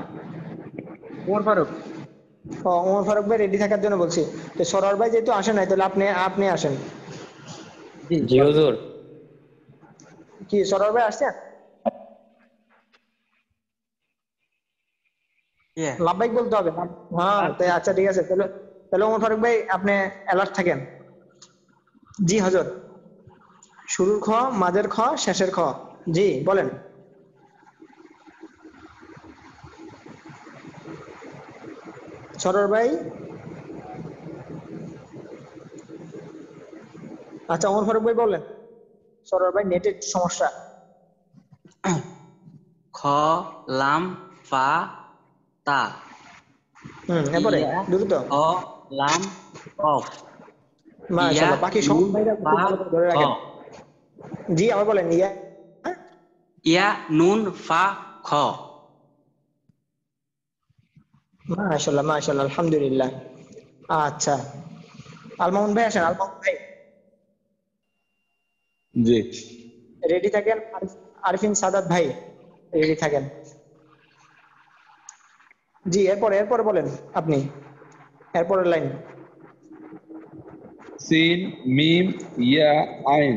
ওমর ফারুক।
ওমর ফারুক ভাই রেডি থাকার জন্য বলছি। তো সরোয়ার ভাই যেহেতু আসেন নাই, তাহলে আপনি আসেন।
জি হুজুর।
কি সরোয়ার ভাই আসছেন? লাভবাইক বলতে হবে। হ্যাঁ, তাই আচ্ছা ঠিক আছে। তাহলে ওমর ফারুক ভাই আপনি অ্যালার্ট থাকেন। জি হযরত। শুরুর খ, মাঝের খ, শেষের খ। জি বলেন। সরোয়ার ভাই। আচ্ছা, ওমর ফারুক ভাই বলেন। সরোয়ার ভাই নেটের সমস্যা।
খ লাম ফা তা।
এরপরে দ্রুত।
খ লাম কফ।
মাশাআল্লাহ, বাকি সব ভাইরা খুব ভালো করে ধরে রাখেন। জি আবার বলেন।
ইয়া নুন ফা খ।
মাশাআল্লাহ মাশাআল্লাহ, আলহামদুলিল্লাহ। আচ্ছা, আলমামুন ভাই আসেন। আলমামুন ভাই
জি
রেডি থাকেন। আরিফিন সাদাত ভাই রেডি থাকেন। জি এরপরে বলেন আপনি, এরপরের লাইন।
সিন মিম ইয়া আইন।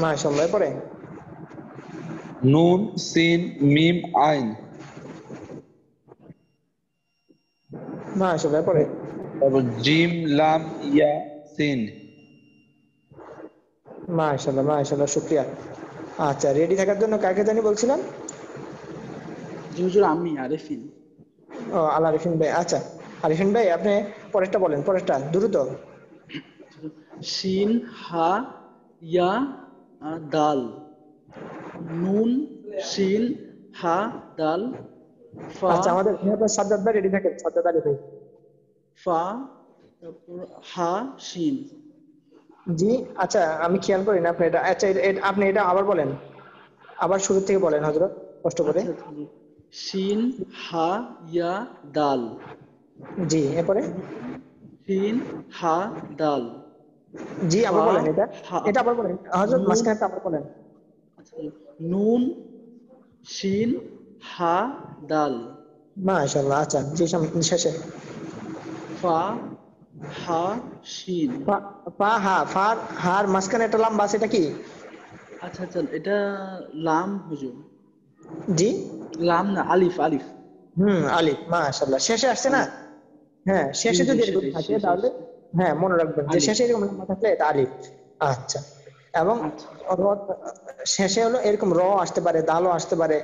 মাশাআল্লাহ। এরপরে
নুন সিন মিম আইন।
মাশাআল্লাহ। এরপরে
তারপর জিম লাম ইয়া সিন।
মাশাআল্লাহ মাশাআল্লাহ, শুকরিয়া। আচ্ছা, রেডি থাকার জন্য কাকে জানি বলছিলাম?
জি হুজুর, আমি আরিফিন।
ও, আল আরিফিন ভাই। আচ্ছা আরিফিন ভাই, আপনি পরেরটা বলেন, পরেরটা দ্রুত।
শিন হা ইয়া দাল। নুন শিন হা দাল ফা।
আচ্ছা, আমাদের সাজ্জাদ ভাই রেডি থাকেন। সাজ্জাদ আলী ভাই।
ফা তারপর হা শিন।
জি আচ্ছা, আমি খেয়াল করি না আপনি এটা। আচ্ছা, আপনি এটা আবার বলেন, আবার শুরু থেকে বলেন হযরত, কষ্ট করে।
শিন হা ইয়া দাল।
জি এরপরে
শিন হা দাল
জি আবার
ফা,
বলেন এটা,
হা,
এটা আবার বলেন হযরত,
নুন,
মাঝখানেরটা আবার বলেন।
নুন, শিন, হা, দাল।
মাশাআল্লাহ। আচ্ছা জি, শেষে
ফা, হা, শিন।
ফা হা, ফার হার মাঝখানে একটা লাম্বা আছে, এটা কি?
আচ্ছা আচ্ছা, এটা লাম হুজুর।
জি
লাম না, আলিফ আলিফ।
আলিফ। মাশাআল্লাহ, শেষে আসছে না?
আলিফ।
হ্যাঁ,
জি
শেষে যদি
হুজুর,
এরকম
সেটাই
থাকে
শেষে
তাহলে
আসছে।
হ্যাঁ মনে রাখবেন যে
আলিফ।
শেষে এরকম লাম্বা থাকলে এটা আলিফ। আচ্ছা, এবং
আচ্ছা
শেষে হলো এরকম র আসতে পারে, দালও আসতে পারে,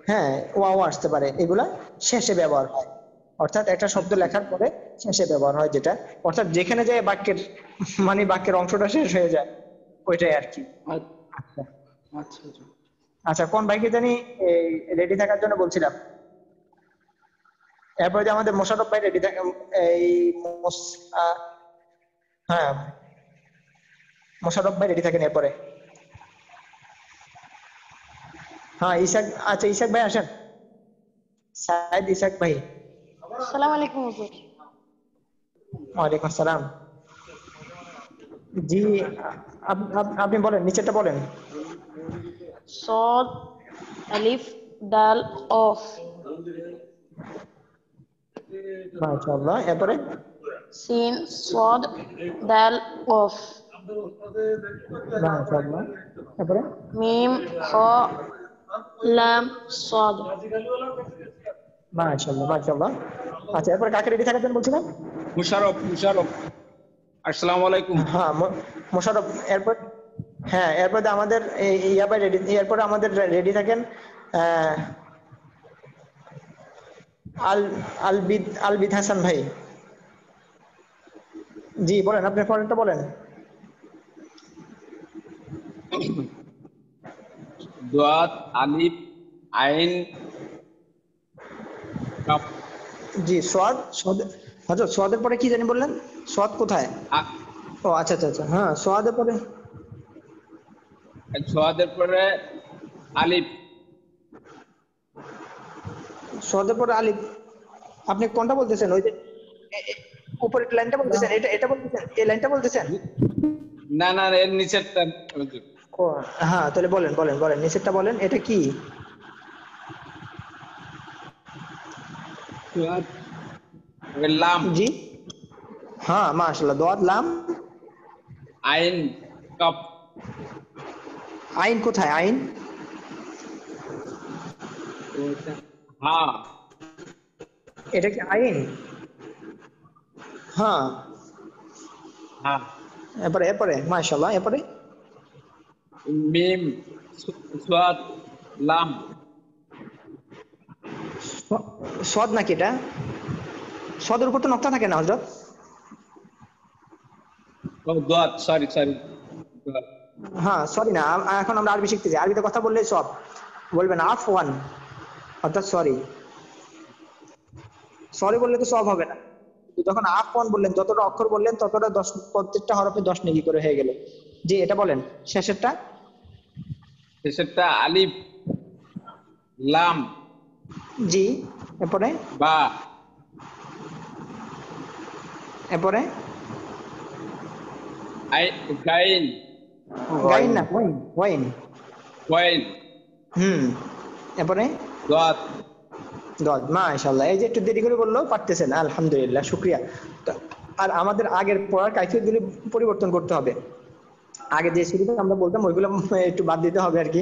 হ্যাঁ ওয়াও আসতে পারে, এগুলা শেষে ব্যবহার হয়। অর্থাৎ একটা শব্দ
আচ্ছা
লেখার পরে শেষে ব্যবহার হয়, যেটা অর্থাৎ যেখানে যায় বাক্যের মানে বাক্যের অংশটা শেষ হয়ে যায়, ওইটাই আর কি। আচ্ছা
আচ্ছা হুজুর।
আচ্ছা, কোন ভাইকে জানি রেডি থাকার জন্য বলছিলাম? এরপরে যে আমাদের মোশাররফ ভাই রেডি থাকে, এই হ্যাঁ মোশাররফ ভাই রেডি থাকেন এরপরে। হ্যাঁ ইসাক, আচ্ছা ইসাক ভাই আসেন, সাইদ ইসাক ভাই।
আসসালামু আলাইকুম হুজুর।
ওয়ালাইকুম আসসালাম। জি আপনি বলেন, নিচেরটা বলেন।
সদ, আলিফ, দাল, অফ।
মাশাআল্লাহ। এরপরে
সিন, সদ, দাল, অফ।
মাশাআল্লাহ। এরপরে
মিম, খ, লাম, সদ।
মাশাআল্লাহ মাশাআল্লাহ। আচ্ছা, এরপরে কাকে রেডি থাকার জন্য বলছিলাম?
মুশারফ মুশারফ আসসালামু আলাইকুম।
হ্যাঁ মোশাররফ। এরপর হ্যাঁ, এরপরে আমাদের ইয়া ভাই রেডি, এরপরে আমাদের রেডি থাকেন আল আলবিদ হাসান ভাই। জি বলেন, আপনার পরেরটা বলেন।
দাত, আলিফ, আইন, কাফ।
জি সোয়াদ, হযরত সোয়াদের পরে কি জানি বললেন? সোয়াদ কোথায়? ও আচ্ছা আচ্ছা আচ্ছা, হ্যাঁ সোয়াদের পরে,
সোয়াদের পরে আলিফ।
সোয়াদের পরে আলিফ। আপনি কোনটা বলতেছেন? ওই যে উপরের লাইনটা বলতেছেন? এটা বলতেছেন? এই লাইনটা বলতেছেন?
না না, এর নিচেরটা।
ও হ্যাঁ, তাহলে বলেন বলেন বলেন, নিচেরটা বলেন, এটা কি?
লাম।
জি হ্যাঁ মাশাআল্লাহ, দাদ লাম
আইন, কাফ।
আইন কোথায়? আইন
হ্যাঁ,
এটা কি আইন? হ্যাঁ
হ্যাঁ।
এরপরে এরপরে মাশাআল্লাহ, এরপরে
মিম, সাদ, লাম।
সদ নাকি এটা? সদের উপর তো নকতা থাকে না হযরত?
ও দাত, সরি সরি।
হ্যাঁ সরি না, এখন আমরা আরবি শিখতেছি, আরবিতে কথা বললে সব বলবেন আফওয়ান, অর্থাৎ সরি। সরি বললে তো সব হবে না, যখন আফওয়ান বললেন, যতটা অক্ষর বললেন ততটা 10, প্রত্যেকটা হরফে 10 নেকি করে হয়ে গেল। জি এটা বলেন, শেষেরটা।
শেষেরটা আলিফ, লাম।
জি এরপরে
বা।
এরপরে
গাইন।
গাইন না, ওয়াইন ওয়াইন।
ওয়াইন।
এরপরে
দাত।
দাদ। মাশাআল্লাহ, এই যে একটু দেরি করে বললেও পারতেছেন, আলহামদুলিল্লাহ, শুকরিয়া। আর আমাদের আগের পড়ার কাইফিয়তগুলো পরিবর্তন করতে হবে। আগে যে শুরুতে আমরা বলতাম ওইগুলো একটু বাদ দিতে হবে আর কি।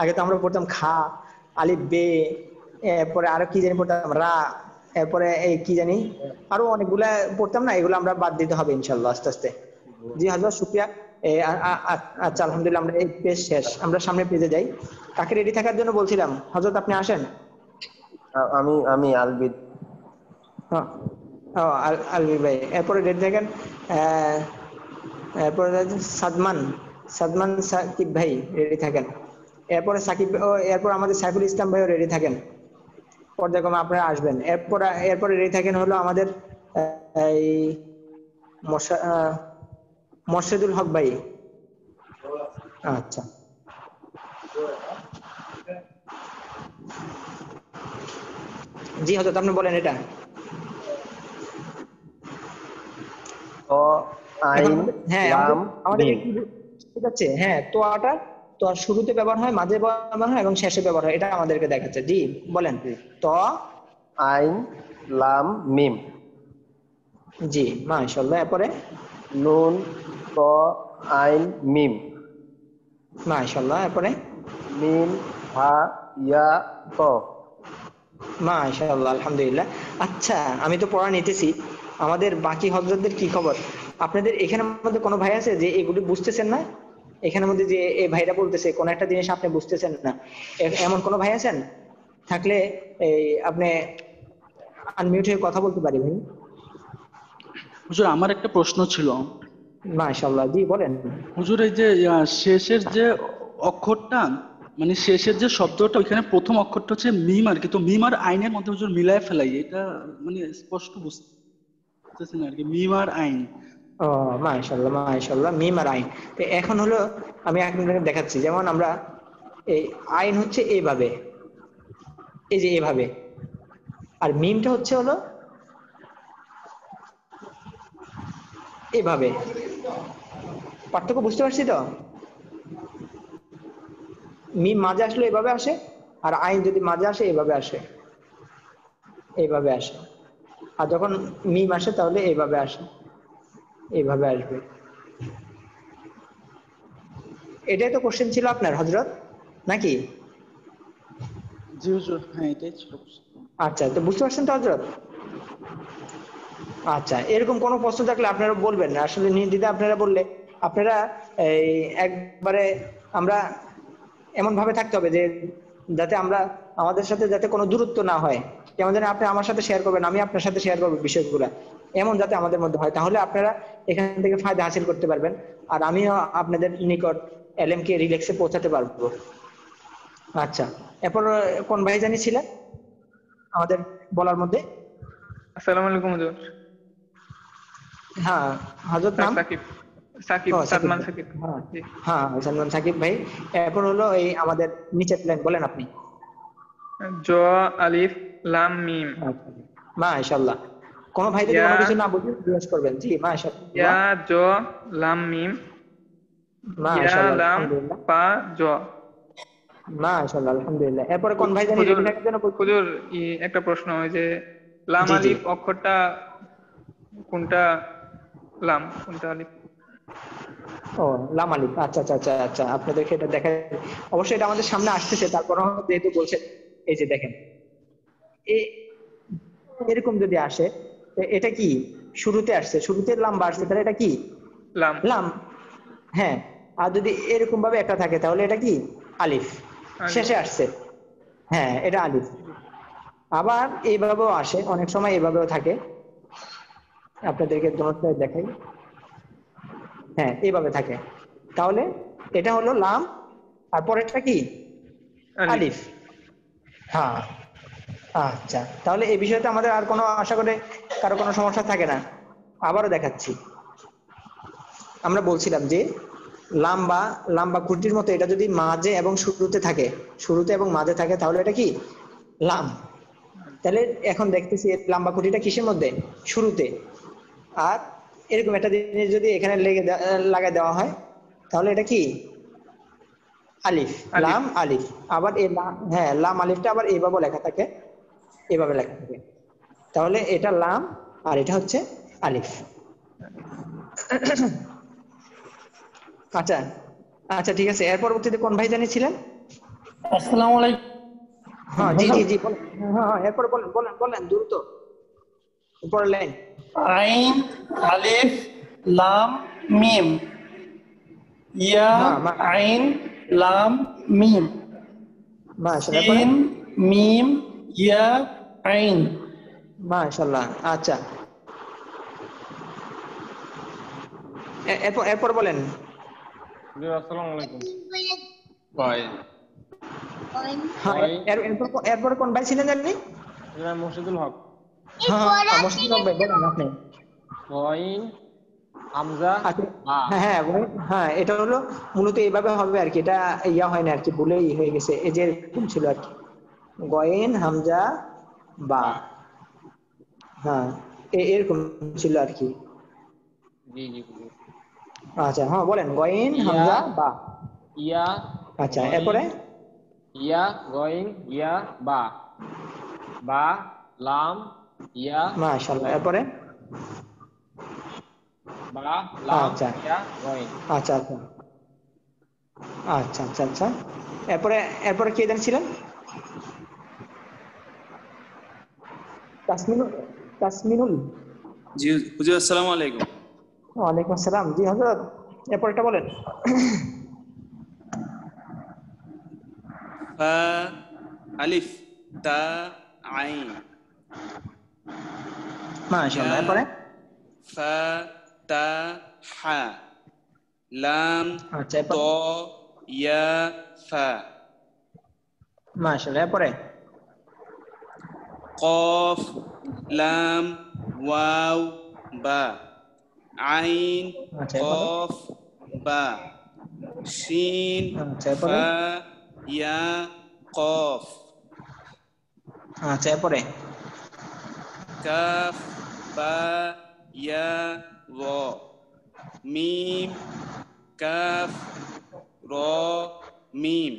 আগে তো আমরা পড়তাম খা, আলিফ, বে, এরপরে আরো কি জানি পড়তাম রা, এরপরে এই কি জানি আরো অনেকগুলা পড়তাম না, এগুলো আমরা বাদ দিতে হবে ইনশাআল্লাহ আস্তে আস্তে। জি হযরত শুকরিয়া। আচ্ছা আলহামদুলিল্লাহ, আমরা এই পেজ শেষ, আমরা সামনে পেজে যাই। কাকে রেডি থাকার জন্য বলছিলাম? হযরত আপনি আসেন।
আমি আমি আলবিদ।
হ্যাঁ আলবি ভাই। এরপরে রেডি থাকেন এরপরে সাদমান, সাদমান সাকিব ভাই রেডি থাকেন। এরপরে সাকিব, এরপর আমাদের সাইফুল ইসলাম ভাইও রেডি থাকেন, পর্যায়ক্রমে আপনারা আসবেন। এরপরে রেডি থাকেন হলো আমাদের এই মোর্শেদুল হক ভাই। আচ্ছা জি হযরত আপনি বলেন এটা।
আইন
হ্যাঁ
লাম
আমাদের
মিম।
ঠিক আছে, হ্যাঁ তোয়াটা তোয়ার শুরুতে ব্যবহার হয়, মাঝে ব্যবহার হয় এবং শেষে ব্যবহার হয়, এটা আমাদেরকে দেখাচ্ছে। জি বলেন। ত
আইন লাম মিম।
জি মাশাআল্লাহ। এরপরে
নুন ত আইন মিম।
মাশাআল্লাহ। এরপরে
মিম হা ইয়া ত।
মাশাআল্লাহ, আলহামদুলিল্লাহ। আচ্ছা আমি তো পড়া নিতেছি, আমাদের বাকি হযরতদের কি খবর? আপনাদের এখানের মধ্যে কোনো ভাই আছে যে এগুলি বুঝতেছেন না? এখানের মধ্যে যে এই ভাইরা বলতেছে কোন একটা জিনিস আপনি বুঝতেছেন না, এমন কোনো ভাই আছেন? থাকলে এই আপনি আনমিউট হয়ে কথা বলতে পারি ভাই।
হুজুর আমার একটা প্রশ্ন ছিল।
মাশাআল্লাহ, জি বলেন।
হুজুর এই যে শেষের যে অক্ষরটা, মানে শেষের যে শব্দটা, ওইখানে প্রথম অক্ষরটা হচ্ছে মিম আর কি, তো মিম আর আইনের মধ্যে হুজুর মিলায় ফেলাই, এটা মানে স্পষ্ট বুঝতেছি না আর কি, মিম আর আইন।
ও মাশাআল্লাহ মাশাআল্লাহ, মিম আর আইন। তো এখন হলো আমি আপনাদের দেখাচ্ছি, যেমন আমরা এই আইন হচ্ছে এইভাবে, এই যে এইভাবে, আর মিমটা হচ্ছে হলো এইভাবে। পার্থক্য বুঝতে পারছি তো? মিম মাঝে আসলে এভাবে আসে, আর আইন যদি মাঝে আসে এভাবে আসে, এইভাবে আসে। আর যখন মিম আসে তাহলে এইভাবে আসে, এইভাবে আসবে। এটাই তো কোশ্চেন ছিল আপনার হযরত, নাকি?
জি হুজুর, হ্যাঁ এটাই ছিল।
আচ্ছা, তো বুঝতে পারছেন তো হযরত? আচ্ছা, এরকম কোনো প্রশ্ন থাকলে আপনারা বলবেন, আসলে নির্দ্বিধায় আপনারা বললে, আপনারা এই একবারে আমরা এমন ভাবে থাকতে হবে যে যাতে আমরা আমাদের সাথে যাতে কোনো দূরত্ব না হয়, যেমন যেন আপনি আমার সাথে শেয়ার করবেন, আমি আপনার সাথে শেয়ার করবো বিষয়গুলো, এমন যাতে আমাদের মধ্যে হয়, তাহলে আপনারা এখান থেকে ফায়দা হাসিল করতে পারবেন, আর আমিও আপনাদের নিকট এলএম কে রিল্যাক্সে পৌঁছাতে পারবো। আচ্ছা, এরপর কোন ভাই জানি ছিলেন আমাদের বলার মধ্যে?
আসসালামু আলাইকুম হুজুর।
হ্যাঁ হযরত নাম?
সাকিব, সাকিব,
ও, সাকিব
সাদমান
ভাই।
সাকিব।
হ্যাঁ
জি।
হ্যাঁ সাদমান সাকিব ভাই। এরপর হলো এই আমাদের নিচের প্ল্যান, বলেন আপনি।
জ আলিফ লাম মিম।
মাশাআল্লাহ। কোন ভাই যদি কোনো কিছু না বুঝে জিজ্ঞেস করবেন। জি মাশাআল্লাহ।
ইয়া জ লাম মিম। ইয়া
মাশাআল্লাহ,
লাম
আলহামদুলিল্লাহ।
পা জ।
মাশাআল্লাহ, আলহামদুলিল্লাহ। এরপরে কোন ভাই জানি
হুজুর,
রেডি থাকার জন্য বলছি।
হুজুর একটা প্রশ্ন, ওই যে লাম
জি জি।
আলিফ অক্ষরটা কোনটা লাম, কোনটা আলিফ?
ও লাম আলিফ, আচ্ছা আচ্ছা আচ্ছা আচ্ছা, আপনাদেরকে এটা দেখা, অবশ্যই এটা আমাদের সামনে আসতেছে, তারপর যেহেতু বলছেন, এই যে দেখেন এরকম যদি আসে, এটা কি শুরুতে আসছে, শুরুতে লাম্বা আসছে, তাহলে এটা কি
লাম।
লাম। হ্যাঁ, আর যদি এরকম ভাবে একটা থাকে তাহলে এটা কি আলিফ, শেষে আসছে, হ্যাঁ এটা আলিফ। আবার এইভাবেও আসে, অনেক সময় এইভাবেও থাকে, আপনাদেরকে দোনোটাই দেখাই। হ্যাঁ এইভাবে থাকে, তাহলে এটা হলো লাম, আর পরেরটা কি আলিফ। হ্যাঁ আচ্ছা, তাহলে এই বিষয়টা আমাদের আর কোনো, আশা করে কারো কোনো সমস্যা থাকে না। আবারও দেখাচ্ছি, আমরা বলছিলাম যে লাম্বা লাম্বা খুঁটির মতো এটা যদি মাঝে এবং শুরুতে থাকে, শুরুতে এবং মাঝে থাকে, তাহলে এটা কি লাম। তাহলে এখন দেখতেছি লাম্বা খুঁটিটা কিসের মধ্যে, শুরুতে, আর এরকম একটা জিনিস যদি এখানে লাগাই দেওয়া হয় তাহলে এটা কি আলিফ, লাম আলিফ। আবার এই হ্যাঁ লাম আলিফটা আবার এইভাবে লেখা থাকে, এভাবে লেখা থাকে, তাহলে এটা লাম আর এটা হচ্ছে আলিফ। আচ্ছা আচ্ছা ঠিক আছে। এর পরবর্তীতে কোন ভাই জানি ছিলেন?
আসসালামু আলাইকুম।
হ্যাঁ জি জি জি বলেন। হ্যাঁ এরপর বলেন বলেন বলেন দ্রুত, উপরের লাইন।
আইন আলিফ লাম মিম। ইয়া আইন লাম মিম।
মাশাআল্লাহ।
সিন মিম ইয়া আইন।
মাশাআল্লাহ। আচ্ছা, এরপর বলেন।
আসসালামু আলাইকুম। কয়েন।
হ্যাঁ এরপর কোন ভাই ছিলেন জানি?
মুর্শিদুল হক।
হ্যাঁ মুর্শিদুল হক ভাই, বলেন আপনি।
কয়েন হামজা।
হ্যাঁ হ্যাঁ এটা হলো মূলত এইভাবে হবে আর কি, এটা ইয়া হয় না আর কি, ভুলেই হয়ে গেছে, এই যে এরকম ছিল আর কি, গয়েন হামজা বা। হ্যাঁ এরকম ছিল আর কি।
জি জি।
আচ্ছা হ্যাঁ বলেন, গইন হামজা বা।
ইয়া
আচ্ছা এরপরে
ইয়া গইন ইয়া বা, বা লাম ইয়া
মাশাআল্লাহ, এরপরে
বা লাম
আচ্ছা
ইয়া গইন।
আচ্ছা আচ্ছা আচ্ছা আচ্ছা আচ্ছা এরপরে এরপরে কে জানছিলেন? তাসমিনুল, তাসমিনুল।
জি হুজুর, আসসালামু আলাইকুম।
ওয়ালাইকুম আসসালাম। জি হযরত, এরপরটা বলেন।
ফা আলিফ তা আইন।
মাশাআল্লাহ, এরপরে
ফা তা হা লাম
আচ্ছা
ত ইয়া ফা।
মাশাআল্লাহ, এরপরে
কফ লাম ওয়াও বা আইন
আচ্ছা এরপরে
কফ বা শিন
আচ্ছা এরপরে
ফা ইয়া কফ।
আচ্ছা এরপরে
কাফ বা ইয়া র মিম কাফ র মিম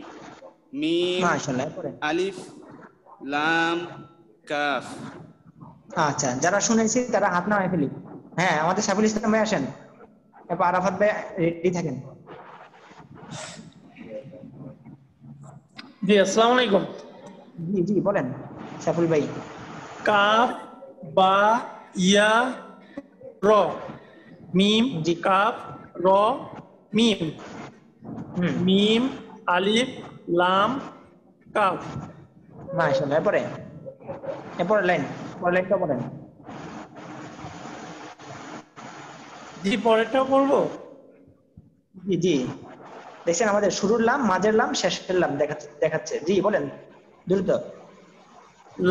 মিম
মাশাআল্লাহ, এরপরে
আলিফ লাম কাফ।
আচ্ছা যারা শুনেছি তারা হাত নামায় ফেলি। হ্যাঁ আমাদের সাইফুল ইসলাম ভাই আসেন, এরপর আরাফাত ভাই রেডি থাকেন।
জি আসসালামু আলাইকুম।
জি জি বলেন সাইফুল ভাই।
কাফ বা ইয়া র মিম কাফ র মিম মিম আলিফ লাম কাফ।
মাশাআল্লাহ, এরপরে এরপরে লাইন, পরের লাইনটা বলেন।
জি পরেরটাও পড়বো।
জি জি দেখছেন আমাদের শুরুর লাম, মাঝের লাম, শেষের লাম দেখাচ্ছে। জি বলেন দ্রুত।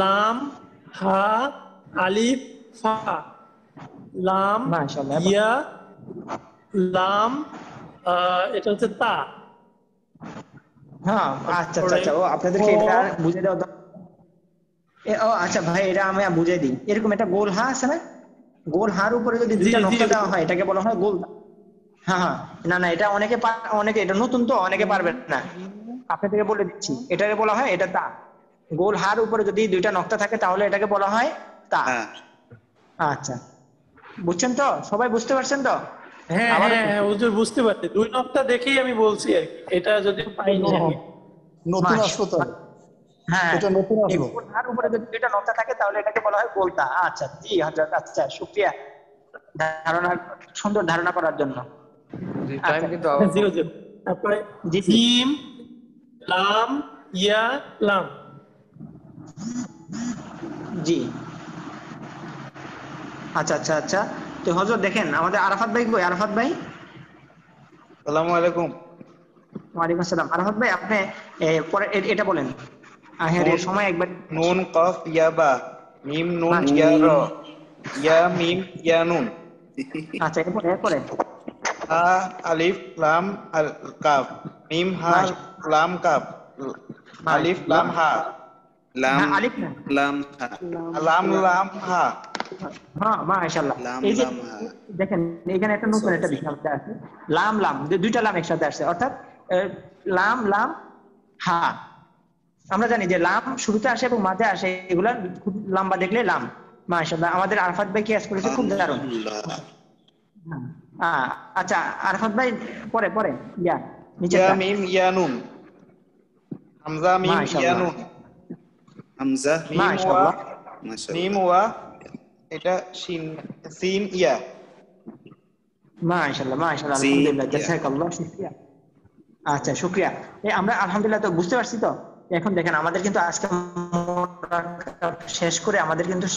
লাম হা আলিফ ফা লাম
মাশাআল্লাহ,
ইয়া লাম এটা হচ্ছে তা।
হ্যাঁ আচ্ছা আচ্ছা আচ্ছা, ও আপনাদেরকে এটা বুঝে দেওয়া দরকার। ও আচ্ছা ভাই, এটা আমি বুঝিয়ে দিই। এরকম একটা গোল হা আছে না, গোল হার উপরে যদি দুইটা নকশা দেওয়া হয় এটাকে বলা হয় গোল। হ্যাঁ হ্যাঁ, না না এটা অনেকে অনেকে এটা নতুন তো অনেকে পারবেন না, আপনাদেরকে বলে দিচ্ছি। এটাকে বলা হয় এটা তা। গোল হার উপরে যদি দুইটা নকশা থাকে তাহলে এটাকে বলা হয় তা। আচ্ছা বুঝছেন তো, সবাই বুঝতে পারছেন তো?
হ্যাঁ হ্যাঁ হ্যাঁ হুজুর বুঝতে পারছি, দুই নকটা দেখেই আমি বলছি আর কি, এটা যদি পাইনি আমি।
নতুন আসলো তো,
হ্যাঁ
এটা নতুন আসলো।
গোল হার উপরে যদি দুইটা নকশা থাকে তাহলে এটাকে বলা হয় গোলতা। আচ্ছা জি হযরত, আচ্ছা শুকরিয়া ধারণা, সুন্দর ধারণা করার জন্য।
জি টাইম কিন্তু
জি হুজুর। তারপরে জিম লাম ইয়া লাম।
জি আচ্ছা আচ্ছা আচ্ছা, তো হযরত দেখেন আমাদের আরাফাত ভাই কই? আরাফাত ভাই।
আসসালামু আলাইকুম।
ওয়ালাইকুম আসসালাম। আরাফাত ভাই আপনি পরে এটা বলেন। হ্যাঁ সময় একবার।
নুন কফ ইয়া বা মিম নুন ইয়া র ইয়া মিম ইয়া নুন।
আচ্ছা এরপরে এরপরে
হা আলিফ লাম কাফ মিম হা লাম কাফ আলিফ লাম হা
লাম
আলিফ না
লাম হা
লাম লাম হা।
হ্যাঁ মাশাআল্লাহ। এই যে দেখেন এখানে একটা নতুন একটা বিষয় আছে, লাম লাম, দুইটা লাম একসাথে আসছে, অর্থাৎ লাম লাম হা। আমরা জানি যে লাম শুরুতে আসে এবং মাঝে আসে, এগুলা খুব লম্বা দেখলে লাম। মাশাআল্লাহ, আমাদের আরাফাত ভাই কেস করেছে, খুব দারুণ। আচ্ছা আরাফাত ভাই পরে পরে ইয়া নিচে
ইয়া মিম ইয়া নুন হামজা মিম ইয়া নুন
হামজা
মিম ওয়া মিম ওয়া এটা শিন সিন ইয়া।
মাশাআল্লাহ মাশাআল্লাহ, আলহামদুলিল্লাহ, জাযাকাল্লাহ, শুকরিয়া। আচ্ছা শুকরিয়া। আমরা আলহামদুলিল্লাহ তো বুঝতে পারছি তো। এখন দেখেন আমাদের কিন্তু আজকে শেষ করে আমাদের কিন্তু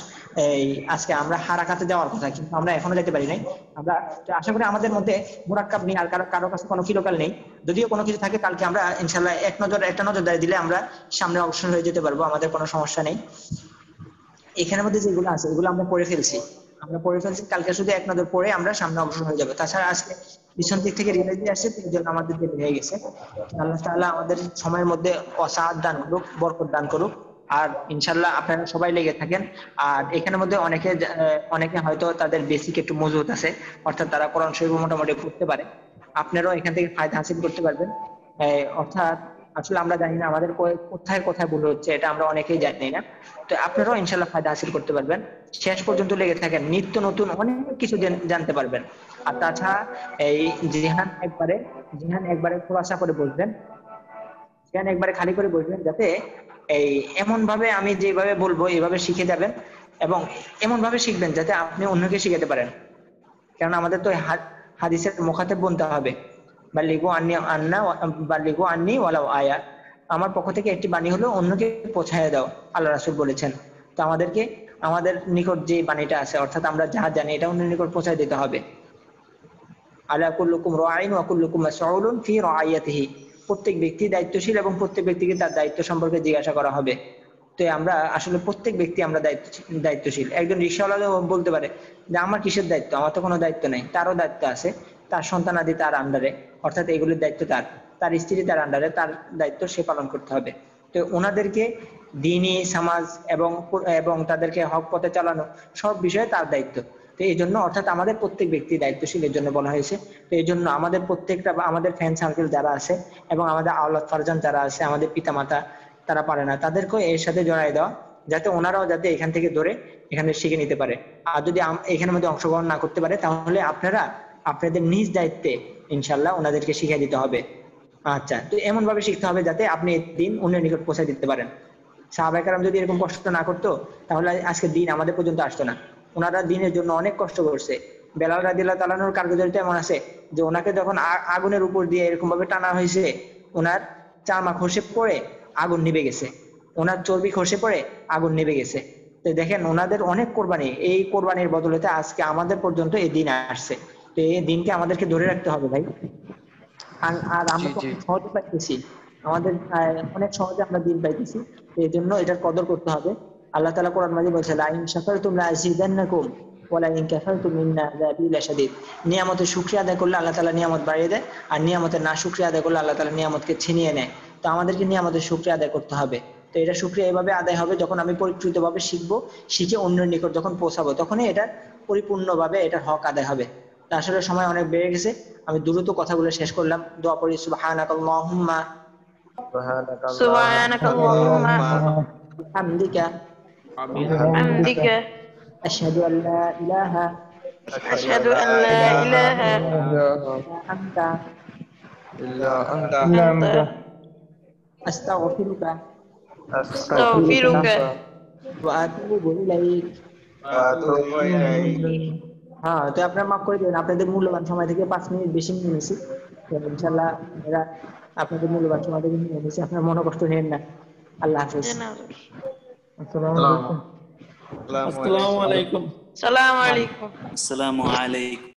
এই আজকে আমরা হারাকাতে যাওয়ার কথা, কিন্তু আমরা এখনো যেতে পারি নাই। আমরা আশা করি আমাদের মধ্যে মুরাক্কাব নেই, আর কারো কাছে কোনো কিলোকাল নেই। যদিও কোনো কিছু থাকে কালকে আমরা ইনশাআল্লাহ একটা নজরদারি দিলে আমরা সামনে অগ্রসর হয়ে যেতে পারবো, আমাদের কোনো সমস্যা নেই। এখানের মধ্যে যেগুলো আছে এগুলো আমরা পড়ে ফেলছি, কালকে শুধু এক নজর পড়ে আমরা সামনে অগ্রসর হয়ে যাবো। তাছাড়া আজকে পিছন দিক থেকে রিলাইজ আসছে, এই জন্য আমাদের দেরি হয়ে গেছে। আল্লাহ তাআলা আমাদের সময়ের মধ্যে অসাদ দান করুক, বরকত দান করুক। আর ইনশাল্লাহ আপনারা সবাই লেগে থাকেন। আর এখানের মধ্যে অনেকে হয়তো তাদের বেসিক একটু মজবুত আছে, অর্থাৎ তারা কোরআন শরীফ মোটামুটি পড়তে পারে। আপনারাও এখান থেকে ফায়দা হাসিল করতে পারবেন। অর্থাৎ আসলে আমরা জানি না আমাদের কোথায় কোথায় ভুল হচ্ছে, এটা আমরা অনেকেই জানি না। তো আপনারাও ইনশাল্লাহ ফায়দা হাসিল করতে পারবেন। শেষ পর্যন্ত লেগে থাকেন, নিত্য নতুন অনেক কিছু জানতে পারবেন। আর তাছাড়া এই জিহান একবারে খোলাসা করে বলবেন, জিহান একবারে খালি করে বলবেন, যাতে এই এমন ভাবে আমি যেভাবে বলবো এইভাবে শিখে যাবেন, এবং এমন ভাবে শিখবেন যাতে আপনি অন্যকে শিখাতে পারেন। কারণ আমাদের তো হাদিসের মুখাতেব বলতে হবে, বাল্লিগু আন্নি ওয়ালাউ আয়া, আমার পক্ষ থেকে একটি বাণী হলো অন্যকে পৌঁছায় দাও, আল্লাহ রাসূল বলেছেন। তো আমাদেরকে আমাদের নিকট যে বাণীটা আছে, অর্থাৎ আমরা যা জানি এটা অন্যের নিকট পৌঁছায় দিতে হবে। আলা কুল্লুকুম রাঈন ওয়া কুল্লুকুম মাসউলুন ফি রাইয়াতিহি, প্রত্যেক ব্যক্তি দায়িত্বশীল এবং প্রত্যেক ব্যক্তিকে তার দায়িত্ব সম্পর্কে জিজ্ঞাসা করা হবে। তো আমরা আসলে প্রত্যেক ব্যক্তি আমরা দায়িত্বশীল। একজন রিকশাওয়ালা বলতে পারে যে আমার কিসের দায়িত্ব, আমার তো কোনো দায়িত্ব নেই। তারও দায়িত্ব আছে, তার সন্তানাদি তার আন্ডারে, অর্থাৎ এগুলির দায়িত্ব তার স্ত্রী তার আন্ডারে, তার দায়িত্ব সে পালন করতে হবে। তো ওনাদেরকে দ্বীনি সমাজ এবং তাদেরকে হক পথে চালানো সব বিষয়ে তার দায়িত্ব। তো এই জন্য অর্থাৎ আমাদের প্রত্যেক ব্যক্তি দায়িত্বশীল, এর জন্য বলা হয়েছে। তো এই জন্য আমাদের প্রত্যেকটা আমাদের ফ্যান সার্কেল যারা আছে এবং আমাদের আওলাদ ফারজান যারা আছে, আমাদের পিতামাতা তারা পারে না, তাদেরকেও এর সাথে জড়াই দেওয়া, যাতে ওনারাও যাতে এখান থেকে ধরে এখানে শিখে নিতে পারে। আর যদি এখানের মধ্যে অংশগ্রহণ না করতে পারে, তাহলে আপনারা আপনাদের নিজ দায়িত্বে ইনশাল্লাহ ওনাদেরকে শিখিয়ে দিতে হবে। আচ্ছা, তো এমন ভাবে শিখতে হবে যাতে আপনি দিন অন্যের নিকট পৌঁছে দিতে পারেন। সাহাবায়ে কেরাম যদি এরকম কষ্ট না করতো, তাহলে আজকে দিন আমাদের পর্যন্ত আসতো না। ওনারা দিনের জন্য অনেক কষ্ট করছে। বেলাল রাদিয়াল্লাহু তাআলা আনহুর কার্যকারিতা এমন আছে যে ওনাকে যখন আগুনের উপর দিয়ে এরকম ভাবে টানা হয়েছে, ওনার চামা খসে পড়ে আগুন নিভে গেছে, ওনার চর্বি খসে পড়ে আগুন নিভে গেছে। তো দেখেন ওনাদের অনেক কোরবানি, এই কোরবানির বদলেতে আজকে আমাদের পর্যন্ত এই দিন আসছে। তো এই দিনকে আমাদেরকে ধরে রাখতে হবে ভাই। আর আমরা সহজে পাইতেছি, আমাদের অনেক সহজে আমরা দিন পাইতেছি, এই জন্য এটার কদর করতে হবে। আল্লাহ তাআলা কোরআন মাজিদে বলেছে, লা ইন শাকারতুম লা আযীদান্নাকুম ওয়া লা ইন কাফারতুম ইন্না আযাবি লাশাদীদ। নিয়ামতের শুকরিয়া আদায় করলে আল্লাহ তাআলা নিয়ামত বাড়িয়ে দেয়, আর নিয়ামতের না শুকরিয়া আদায় করলে আল্লাহ তাআলা নিয়ামতকে ছিনিয়ে নেয়। তো আমাদেরকে নিয়ামতের শুকরিয়া আদায় করতে হবে। তো এটা শুকরিয়া এভাবে আদায় হবে যখন আমি পরিচ্ছন্নভাবে শিখবো, শিখে অন্যের নিকট যখন পৌঁছাবো, তখনই এটা পরিপূর্ণভাবে এটার হক আদায় হবে। তা আসলে সময় অনেক বেড়ে গেছে, আমি দ্রুত কথাগুলো শেষ করলাম। দোয়া করি, সুবহানাকাল্লাহুম্মা
সুবহানাকাল্লাহুম্মা
বিহামদিকা আশহাদু আল্লা ইলাহা ইল্লা আনতা আস্তাগফিরুকা ওয়া আতুবু ইলাইক। হ্যাঁ, তো আপনারা মাফ করে দেবেন, আপনাদের মূল্যবান সময় থেকে 5 মিনিট বেশি নিয়ে নিয়েছি। ইনশাআল্লাহ এরা আপনাদের মূল্যবান সময় থেকে নিয়ে নিয়েছি, আপনারা মনে কষ্ট নেন না। আল্লাহ হাফেজ।
আসসালামু আলাইকুম।
আসসালামু আলাইকুম।
আসসালামু আলাইকুম।